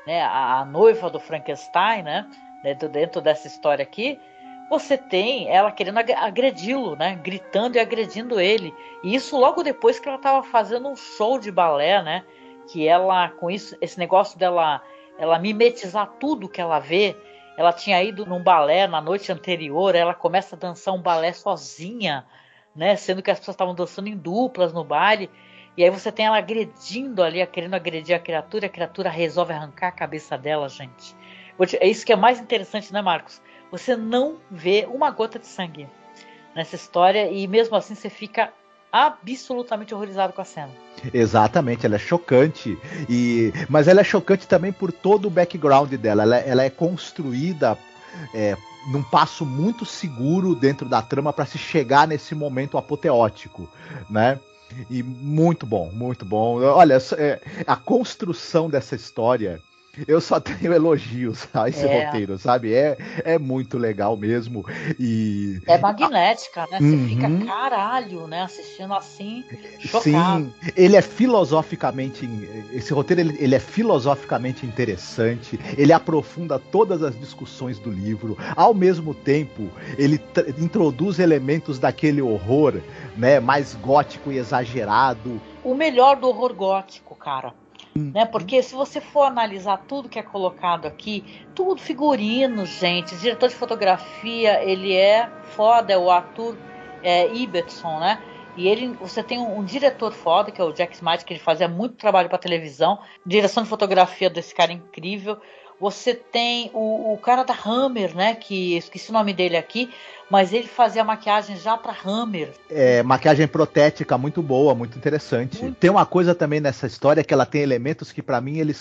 B: né, a noiva do Frankenstein, né, dentro dessa história aqui, você tem ela querendo agredi-lo, né, gritando e agredindo ele, e isso logo depois que ela estava fazendo um show de balé, né, que ela, com isso, esse negócio dela ela mimetizar tudo que ela vê, ela tinha ido num balé na noite anterior, ela começa a dançar um balé sozinha, né, sendo que as pessoas estavam dançando em duplas no baile. E aí você tem ela agredindo ali, querendo agredir a criatura resolve arrancar a cabeça dela, gente. É isso que é mais interessante, né, Marcos? Você não vê uma gota de sangue nessa história e mesmo assim você fica absolutamente horrorizado com a cena.
C: Exatamente, ela é chocante, mas ela é chocante também por todo o background dela. Ela é construída num passo muito seguro dentro da trama para se chegar nesse momento apoteótico, né? E muito bom, muito bom. Olha, a construção dessa história, eu só tenho elogios a esse roteiro, sabe? É muito legal mesmo. E
B: é magnética, né? Você fica caralho, né? Assistindo assim, chocado.
C: Sim, ele é filosoficamente... Esse roteiro, ele é filosoficamente interessante. Ele aprofunda todas as discussões do livro. Ao mesmo tempo, ele introduz elementos daquele horror, né? Mais gótico e exagerado.
B: O melhor do horror gótico, cara. Né? Porque se você for analisar tudo que é colocado aqui, tudo figurino, gente, diretor de fotografia, ele é foda, é o Arthur Ibbotson, né? E você tem um diretor foda, que é o Jack Smith, que ele fazia muito trabalho para televisão, direção de fotografia desse cara incrível. Você tem o cara da Hammer, né? Que esqueci o nome dele aqui, mas ele fazia maquiagem já pra Hammer.
C: Maquiagem protética muito boa, muito interessante. Tem uma coisa também nessa história que ela tem elementos que pra mim eles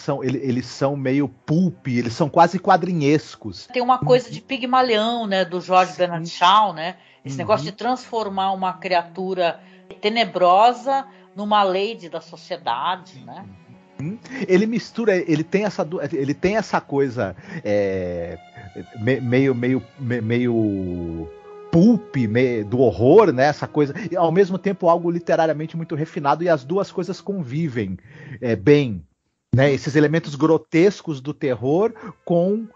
C: são meio pulp, eles são quase quadrinhescos.
B: Tem uma coisa de Pigmalião, né? Do George Bernard Shaw, né? Esse negócio de transformar uma criatura tenebrosa numa lady da sociedade, né?
C: Ele mistura, ele tem essa coisa meio pulp, do horror, né? Essa coisa, e ao mesmo tempo algo literariamente muito refinado, e as duas coisas convivem bem, né? Esses elementos grotescos do terror com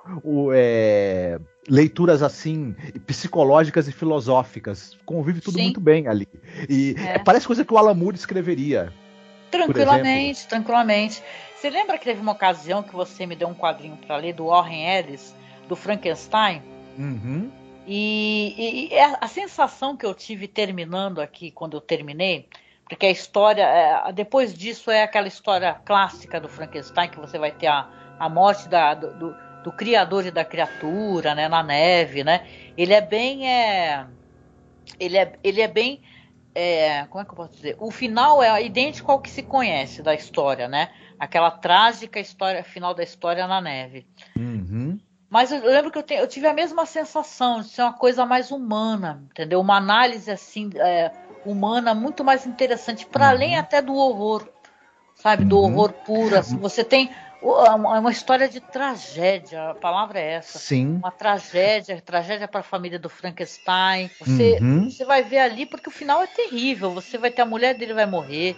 C: leituras assim psicológicas e filosóficas, convive tudo muito bem ali. E parece coisa que o Alan Moore escreveria.
B: Tranquilamente. Você lembra que teve uma ocasião que você me deu um quadrinho para ler do Warren Ellis, do Frankenstein?
C: Uhum.
B: E a sensação que eu tive terminando aqui, quando eu terminei, porque a história, depois disso é aquela história clássica do Frankenstein, que você vai ter a morte do criador e da criatura, né, na neve, né? Ele é bem... Ele é bem... como é que eu posso dizer? O final é idêntico ao que se conhece da história, né? Aquela trágica história, final da história na neve.
C: Uhum.
B: Mas eu lembro que eu tive a mesma sensação de ser uma coisa mais humana, entendeu? Uma análise assim humana muito mais interessante, para além até do horror, sabe? Do horror puro. Assim, você tem uma história de tragédia, a palavra é essa.
C: Sim.
B: Uma tragédia para a família do Frankenstein. Você vai ver ali, porque o final é terrível. Você vai ter a mulher dele vai morrer,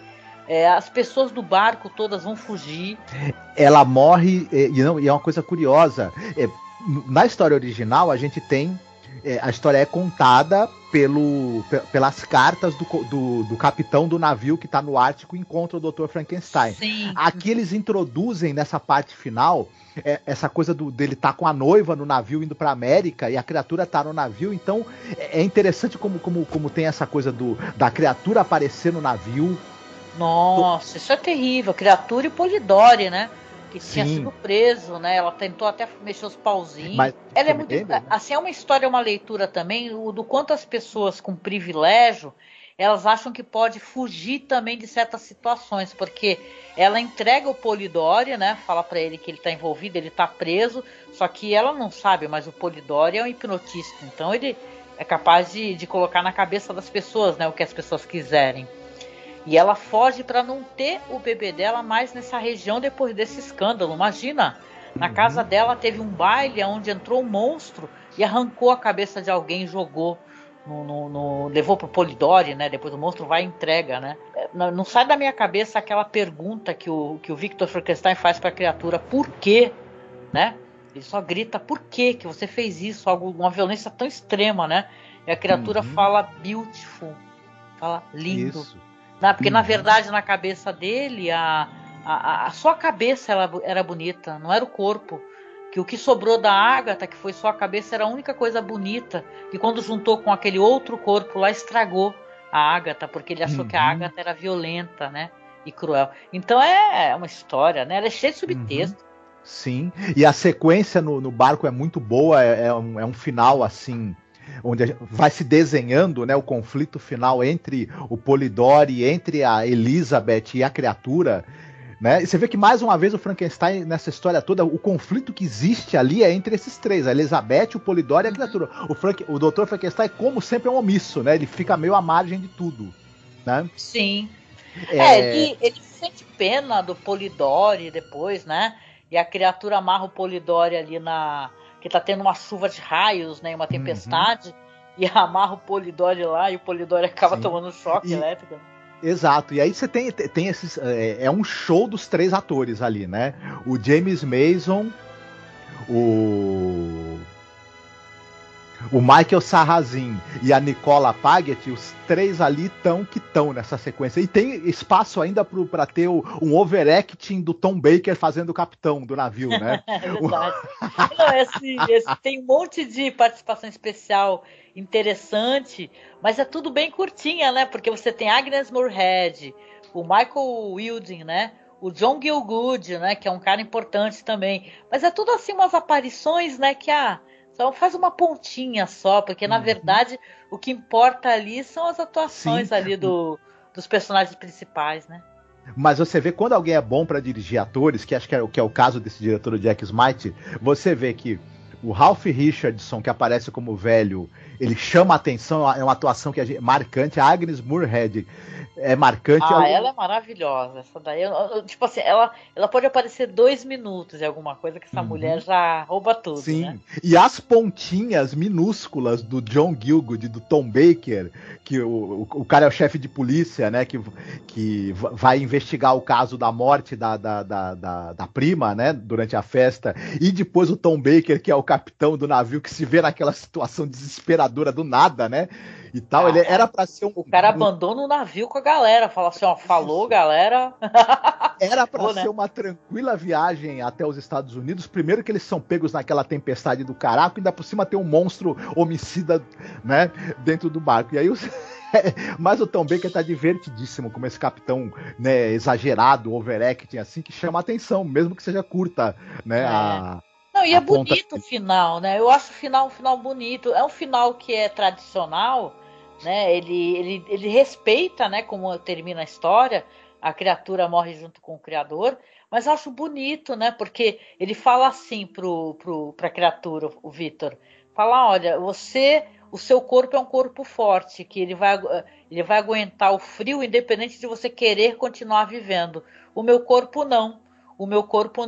B: as pessoas do barco todas vão fugir.
C: Ela morre, e é uma coisa curiosa. Na história original, a gente tem... a história é contada pelas cartas do capitão do navio que está no Ártico e encontra o Dr. Frankenstein.
B: Sim.
C: Aqui eles introduzem nessa parte final essa coisa dele estar com a noiva no navio indo para a América e a criatura tá no navio. Então é interessante como tem essa coisa da criatura aparecer no navio.
B: Nossa, isso é terrível. Criatura e Polidori, né? Que tinha
C: Sim.
B: sido preso, né? Ela tentou até mexer os pauzinhos.
C: Mas,
B: ela é muito... Assim, é uma história, uma leitura também, do quanto as pessoas com privilégio, elas acham que pode fugir também de certas situações, porque ela entrega o Polidori, né? Fala pra ele que ele tá envolvido, ele tá preso, só que ela não sabe, mas o Polidori é um hipnotista, então ele é capaz de colocar na cabeça das pessoas, né? O que as pessoas quiserem. E ela foge para não ter o bebê dela mais nessa região depois desse escândalo. Imagina, na casa dela teve um baile onde entrou um monstro e arrancou a cabeça de alguém e jogou, levou pro Polidori, né? Depois o monstro vai e entrega, né? Não sai da minha cabeça aquela pergunta que o Victor Frankenstein faz para a criatura: por quê? Né? Ele só grita: por quê que você fez isso? Uma violência tão extrema, né? E a criatura fala beautiful, fala lindo.
C: Isso.
B: Porque na verdade na cabeça dele a sua cabeça era bonita, não era o corpo. Que o que sobrou da Agatha, que foi só a cabeça, era a única coisa bonita. E quando juntou com aquele outro corpo lá, estragou a Agatha, porque ele achou que a Agatha era violenta, né? E cruel. Então é uma história, né? Ela é cheia de subtexto.
C: Sim, e a sequência no barco é muito boa, é um final assim, onde vai se desenhando, né, o conflito final entre o Polidori, entre a Elizabeth e a criatura, né? E você vê que mais uma vez o Frankenstein, nessa história toda, o conflito que existe ali é entre esses três, a Elizabeth, o Polidori e a criatura. O Dr. Frankenstein, como sempre, é um omisso, né? Ele fica meio à margem de tudo, né?
B: Sim. Ele sente pena do Polidori depois, né? E a criatura amarra o Polidori ali que tá tendo uma chuva de raios, né? Uma tempestade. E amarra o Polidori lá e o Polidori acaba tomando um choque elétrico.
C: Exato, e aí você tem esses... É um show dos três atores ali, né? O James Mason, O Michael Sarrazin e a Nicola Pagett, os três ali estão nessa sequência. E tem espaço ainda para ter um overacting do Tom Baker fazendo o capitão do navio, né?
B: É verdade. Não, tem um monte de participação especial interessante, mas é tudo bem curtinha, né? Porque você tem Agnes Moorehead, o Michael Wilding, né? O John Gielgud, né? Que é um cara importante também. Mas é tudo assim umas aparições, né? Que só faz uma pontinha só, porque na verdade o que importa ali são as atuações ali dos personagens principais, né?
C: Mas você vê, quando alguém é bom para dirigir atores, que acho que é o caso desse diretor, o Jack Smite, você vê que o Ralph Richardson, que aparece como velho, ele chama a atenção, é uma atuação que é marcante. A Agnes Moorehead é marcante.
B: Ela é maravilhosa. Essa daí, tipo assim, ela pode aparecer 2 minutos em alguma coisa que essa mulher já rouba tudo.
C: Sim,
B: né?
C: E as pontinhas minúsculas do John Gielgud, do Tom Baker, que o cara é o chefe de polícia, né, que vai investigar o caso da morte da prima, né, durante a festa, e depois o Tom Baker, que é o capitão do navio, que se vê naquela situação desesperadora do nada, né, e tal. Ele era pra ser
B: O cara abandona o navio com a galera, fala assim, ó, falou, galera.
C: Era pra ser uma tranquila viagem até os Estados Unidos. Primeiro que eles são pegos naquela tempestade do caraco, ainda por cima tem um monstro homicida, né, dentro do barco. E aí mas o Tom Baker tá divertidíssimo como esse capitão, né, exagerado, overacting, assim, que chama a atenção, mesmo que seja curta, né,
B: Não, e é bonito o final, né? Eu acho o final um final bonito. É um final que é tradicional, né? Ele respeita, né, como termina a história. A criatura morre junto com o criador, mas eu acho bonito, né? Porque ele fala assim pra criatura, o Victor, fala, olha, o seu corpo é um corpo forte, que ele vai aguentar o frio independente de você querer continuar vivendo. O meu corpo não. O meu corpo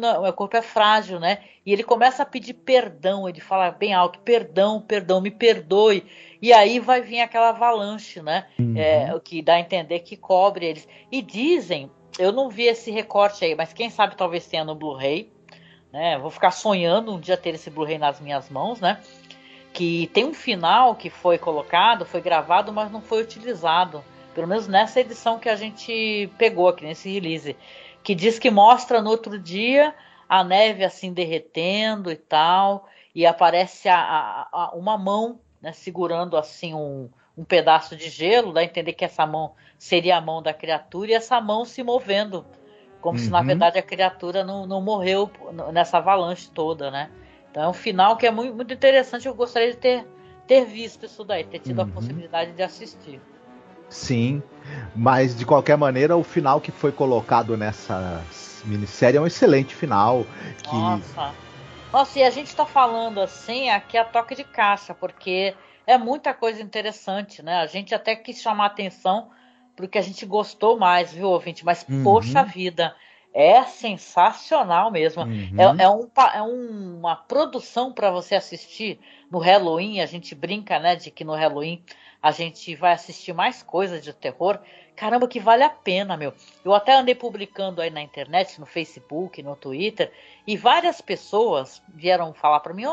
B: é frágil, né? E ele começa a pedir perdão, ele fala bem alto, perdão, me perdoe. E aí vai vir aquela avalanche, né? O que dá a entender que cobre eles. E dizem, eu não vi esse recorte aí, mas quem sabe talvez tenha no Blu-ray, né? Vou ficar sonhando um dia ter esse Blu-ray nas minhas mãos, né? Que tem um final que foi colocado, foi gravado, mas não foi utilizado. Pelo menos nessa edição que a gente pegou aqui, nesse release. Que diz que mostra no outro dia a neve assim derretendo e tal, e aparece uma mão, né, segurando assim um pedaço de gelo, dá a entender que essa mão seria a mão da criatura, e essa mão se movendo, como se na verdade a criatura não morreu nessa avalanche toda, né? Então é um final que é muito, muito interessante. Eu gostaria de ter visto isso daí, ter tido a possibilidade de assistir.
C: Sim, mas de qualquer maneira o final que foi colocado nessa minissérie é um excelente final.
B: Nossa, e a gente tá falando assim aqui a toque de caixa, porque é muita coisa interessante, né? A gente até quis chamar a atenção porque a gente gostou mais, viu, ouvinte? Mas, poxa vida, é sensacional mesmo. É uma produção para você assistir no Halloween. A gente brinca, né, de que no Halloween a gente vai assistir mais coisas de terror. Caramba, que vale a pena, meu. Eu até andei publicando aí na internet, no Facebook, no Twitter, e várias pessoas vieram falar para mim,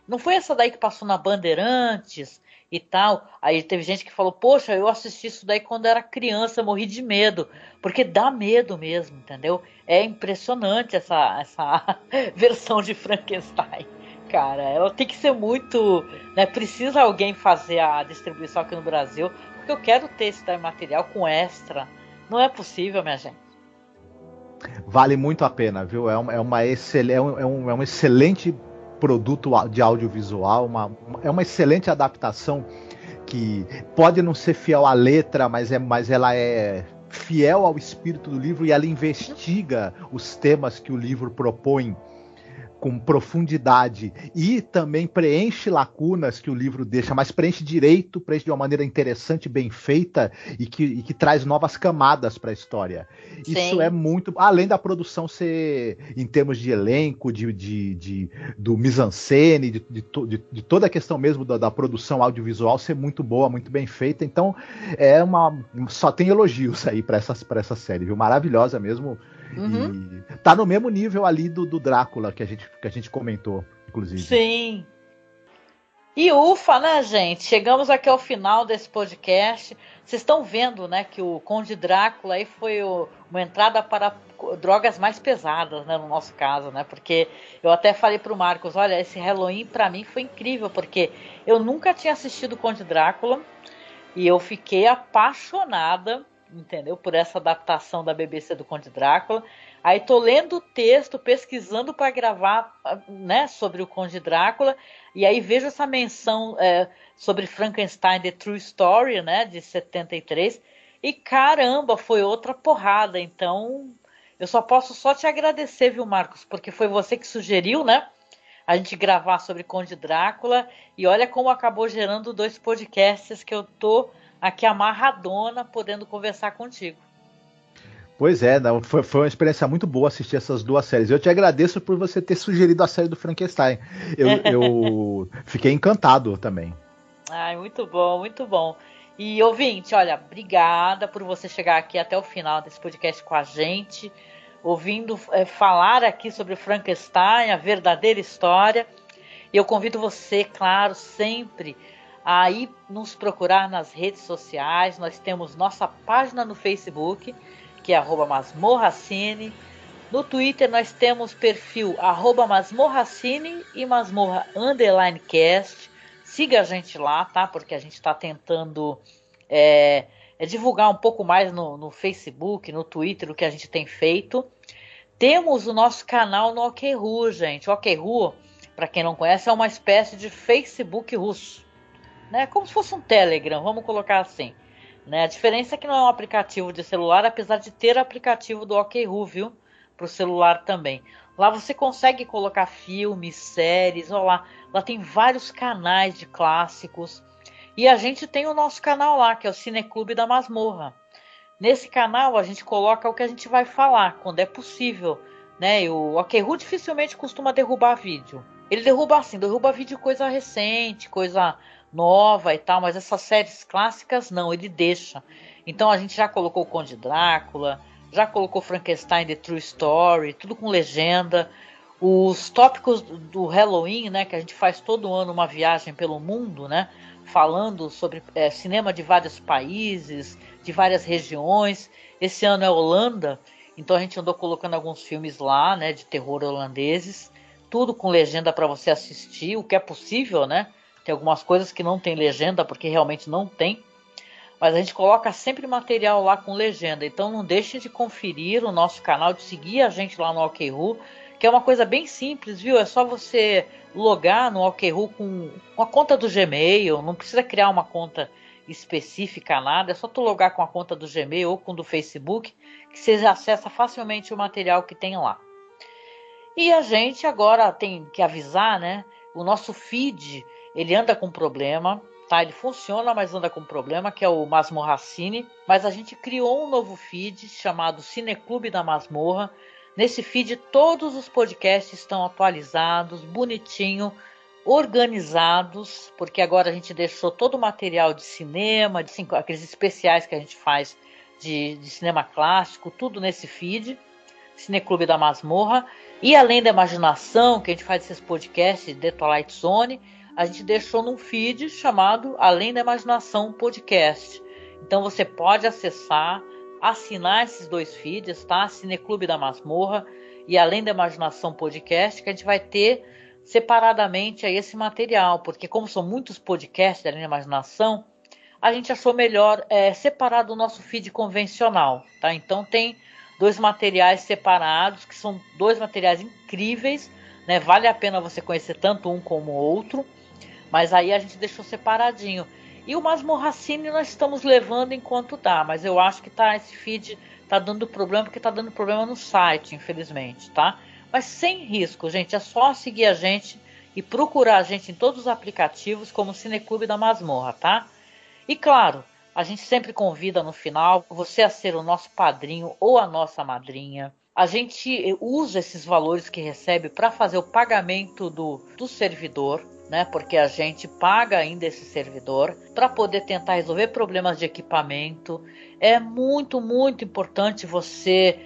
B: não foi essa daí que passou na Bandeirantes e tal? Aí teve gente que falou, poxa, eu assisti isso daí quando era criança, morri de medo, porque dá medo mesmo, entendeu? É impressionante essa versão de Frankenstein. Cara, ela tem que ser muito, né? Precisa alguém fazer a distribuição aqui no Brasil, porque eu quero ter esse material com extra. Não é possível, minha gente.
C: Vale muito a pena, viu? É um excelente produto de audiovisual, é uma excelente adaptação que pode não ser fiel à letra, mas ela é fiel ao espírito do livro, e ela investiga os temas que o livro propõe com profundidade, e também preenche lacunas que o livro deixa, mas preenche direito, preenche de uma maneira interessante, bem feita, e que traz novas camadas para a história. Sim. Isso é muito, além da produção ser, em termos de elenco, do mise-en-scène, de toda a questão mesmo da produção audiovisual ser muito boa, muito bem feita. Então só tem elogios aí para essa série, viu? Maravilhosa mesmo. E tá no mesmo nível ali do Drácula que a gente comentou, inclusive.
B: Sim. E ufa, né, gente? Chegamos aqui ao final desse podcast. Vocês estão vendo, né, que o Conde Drácula aí foi uma entrada para drogas mais pesadas, né, no nosso caso, né? Porque eu até falei pro Marcos, olha, esse Halloween para mim foi incrível, porque eu nunca tinha assistido o Conde Drácula e eu fiquei apaixonada, entendeu? Por essa adaptação da BBC do Conde Drácula. Aí tô lendo o texto, pesquisando para gravar, né, sobre o Conde Drácula, e aí vejo essa menção sobre Frankenstein, The True Story, né, de 73, e caramba, foi outra porrada. Então, eu só posso te agradecer, viu, Marcos, porque foi você que sugeriu, né, a gente gravar sobre Conde Drácula, e olha como acabou gerando 2 podcasts que eu tô aqui amarradona podendo conversar contigo.
C: Pois é, não, foi uma experiência muito boa assistir essas 2 séries. Eu te agradeço por você ter sugerido a série do Frankenstein. Eu fiquei encantado também.
B: Ai, muito bom, muito bom. E ouvinte, olha, obrigada por você chegar aqui até o final desse podcast com a gente, ouvindo falar aqui sobre o Frankenstein, a verdadeira história. E eu convido você, claro, sempre a ir nos procurar nas redes sociais. Nós temos nossa página no Facebook, que é @masmorracine. No Twitter nós temos perfil @masmorracine e masmorra_cast. Siga a gente lá, tá? Porque a gente está tentando divulgar um pouco mais no Facebook, no Twitter, o que a gente tem feito. Temos o nosso canal no OkRu, gente. O OkRu, para quem não conhece, é uma espécie de Facebook russo, né? Como se fosse um Telegram, vamos colocar assim. Né? A diferença é que não é um aplicativo de celular, apesar de ter aplicativo do OkRu, viu? Para o celular também. Lá você consegue colocar filmes, séries, olha lá tem vários canais de clássicos. E a gente tem o nosso canal lá, que é o Cineclube da Masmorra. Nesse canal a gente coloca o que a gente vai falar, quando é possível. Né? E o OkRu dificilmente costuma derrubar vídeo. Ele derruba vídeo coisa recente, coisa nova e tal, mas essas séries clássicas não, ele deixa. Então a gente já colocou o Conde Drácula, já colocou Frankenstein, The True Story, tudo com legenda. Os tópicos do Halloween, né, que a gente faz todo ano uma viagem pelo mundo, né, falando sobre cinema de vários países, de várias regiões. Esse ano é Holanda, então a gente andou colocando alguns filmes lá, né, de terror holandeses, tudo com legenda para você assistir, o que é possível, né? Tem algumas coisas que não tem legenda, porque realmente não tem. Mas a gente coloca sempre material lá com legenda. Então não deixe de conferir o nosso canal, de seguir a gente lá no OkRu, que é uma coisa bem simples, viu? É só você logar no OkRu com a conta do Gmail. Não precisa criar uma conta específica, nada. É só tu logar com a conta do Gmail ou com do Facebook, que você acessa facilmente o material que tem lá. E a gente agora tem que avisar, né? O nosso feed, ele anda com problema, tá? Ele funciona, mas anda com problema, que é o Masmorracine. Mas a gente criou um novo feed chamado Cineclube da Masmorra. Nesse feed todos os podcasts estão atualizados, bonitinho, organizados, porque agora a gente deixou todo o material de cinema, aqueles especiais que a gente faz de cinema clássico, tudo nesse feed, Cineclube da Masmorra. E além da imaginação, que a gente faz esses podcasts de The Twilight Zone, a gente deixou num feed chamado Além da Imaginação Podcast. Então você pode acessar, assinar esses 2 feeds, tá? Cineclube da Masmorra e Além da Imaginação Podcast, que a gente vai ter separadamente aí esse material, porque como são muitos podcasts da Além da Imaginação, a gente achou melhor separar do nosso feed convencional, tá? Então tem 2 materiais separados, que são 2 materiais incríveis, né? Vale a pena você conhecer tanto um como o outro, mas aí a gente deixou separadinho. E o Masmorracine nós estamos levando enquanto dá, mas eu acho que esse feed tá dando problema, porque tá dando problema no site, infelizmente, tá? Mas sem risco, gente, é só seguir a gente e procurar a gente em todos os aplicativos como Cineclube da Masmorra, tá? E claro, a gente sempre convida no final você a ser o nosso padrinho ou a nossa madrinha. A gente usa esses valores que recebe para fazer o pagamento do servidor, né? Porque a gente paga ainda esse servidor para poder tentar resolver problemas de equipamento. É muito, muito importante você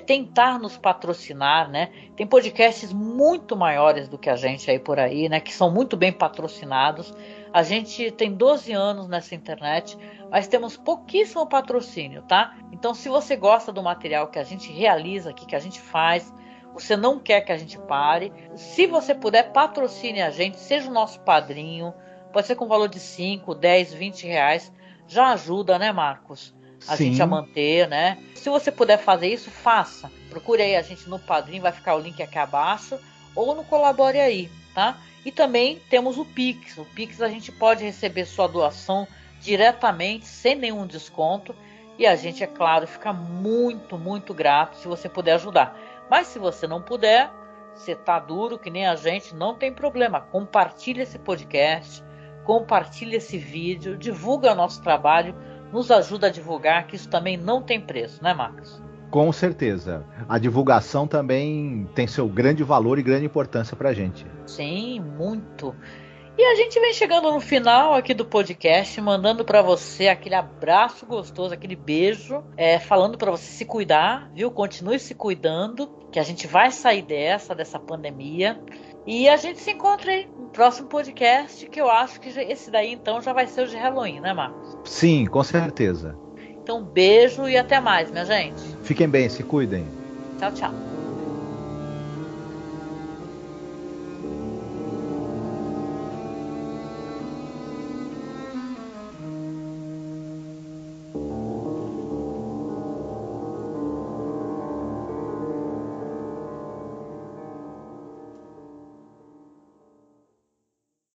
B: tentar nos patrocinar, né? Tem podcasts muito maiores do que a gente aí por aí, né? Que são muito bem patrocinados. A gente tem 12 anos nessa internet, mas temos pouquíssimo patrocínio, tá? Então, se você gosta do material que a gente realiza aqui, que a gente faz, você não quer que a gente pare, se você puder, patrocine a gente, seja o nosso padrinho, pode ser com valor de 5, 10, 20 reais, já ajuda, né, Marcos? A
C: Sim.
B: gente a manter, né? Se você puder fazer isso, faça. Procure aí a gente no Padrim, vai ficar o link aqui abaixo, ou no Colabore Aí, tá? E também temos o Pix. O Pix a gente pode receber sua doação diretamente, sem nenhum desconto, e a gente, é claro, fica muito, muito grato se você puder ajudar. Mas se você não puder, você tá duro que nem a gente, não tem problema. Compartilhe esse podcast, compartilhe esse vídeo, divulga o nosso trabalho, nos ajuda a divulgar, que isso também não tem preço, né, Marcos?
C: Com certeza. A divulgação também tem seu grande valor e grande importância pra gente.
B: Sim, muito. E a gente vem chegando no final aqui do podcast, mandando para você aquele abraço gostoso, aquele beijo, falando para você se cuidar, viu? Continue se cuidando, que a gente vai sair dessa pandemia. E a gente se encontra aí no próximo podcast, que eu acho que esse daí então já vai ser o de Halloween, né, Marcos?
C: Sim, com certeza.
B: Então, beijo e até mais, minha gente.
C: Fiquem bem, se cuidem.
B: Tchau, tchau.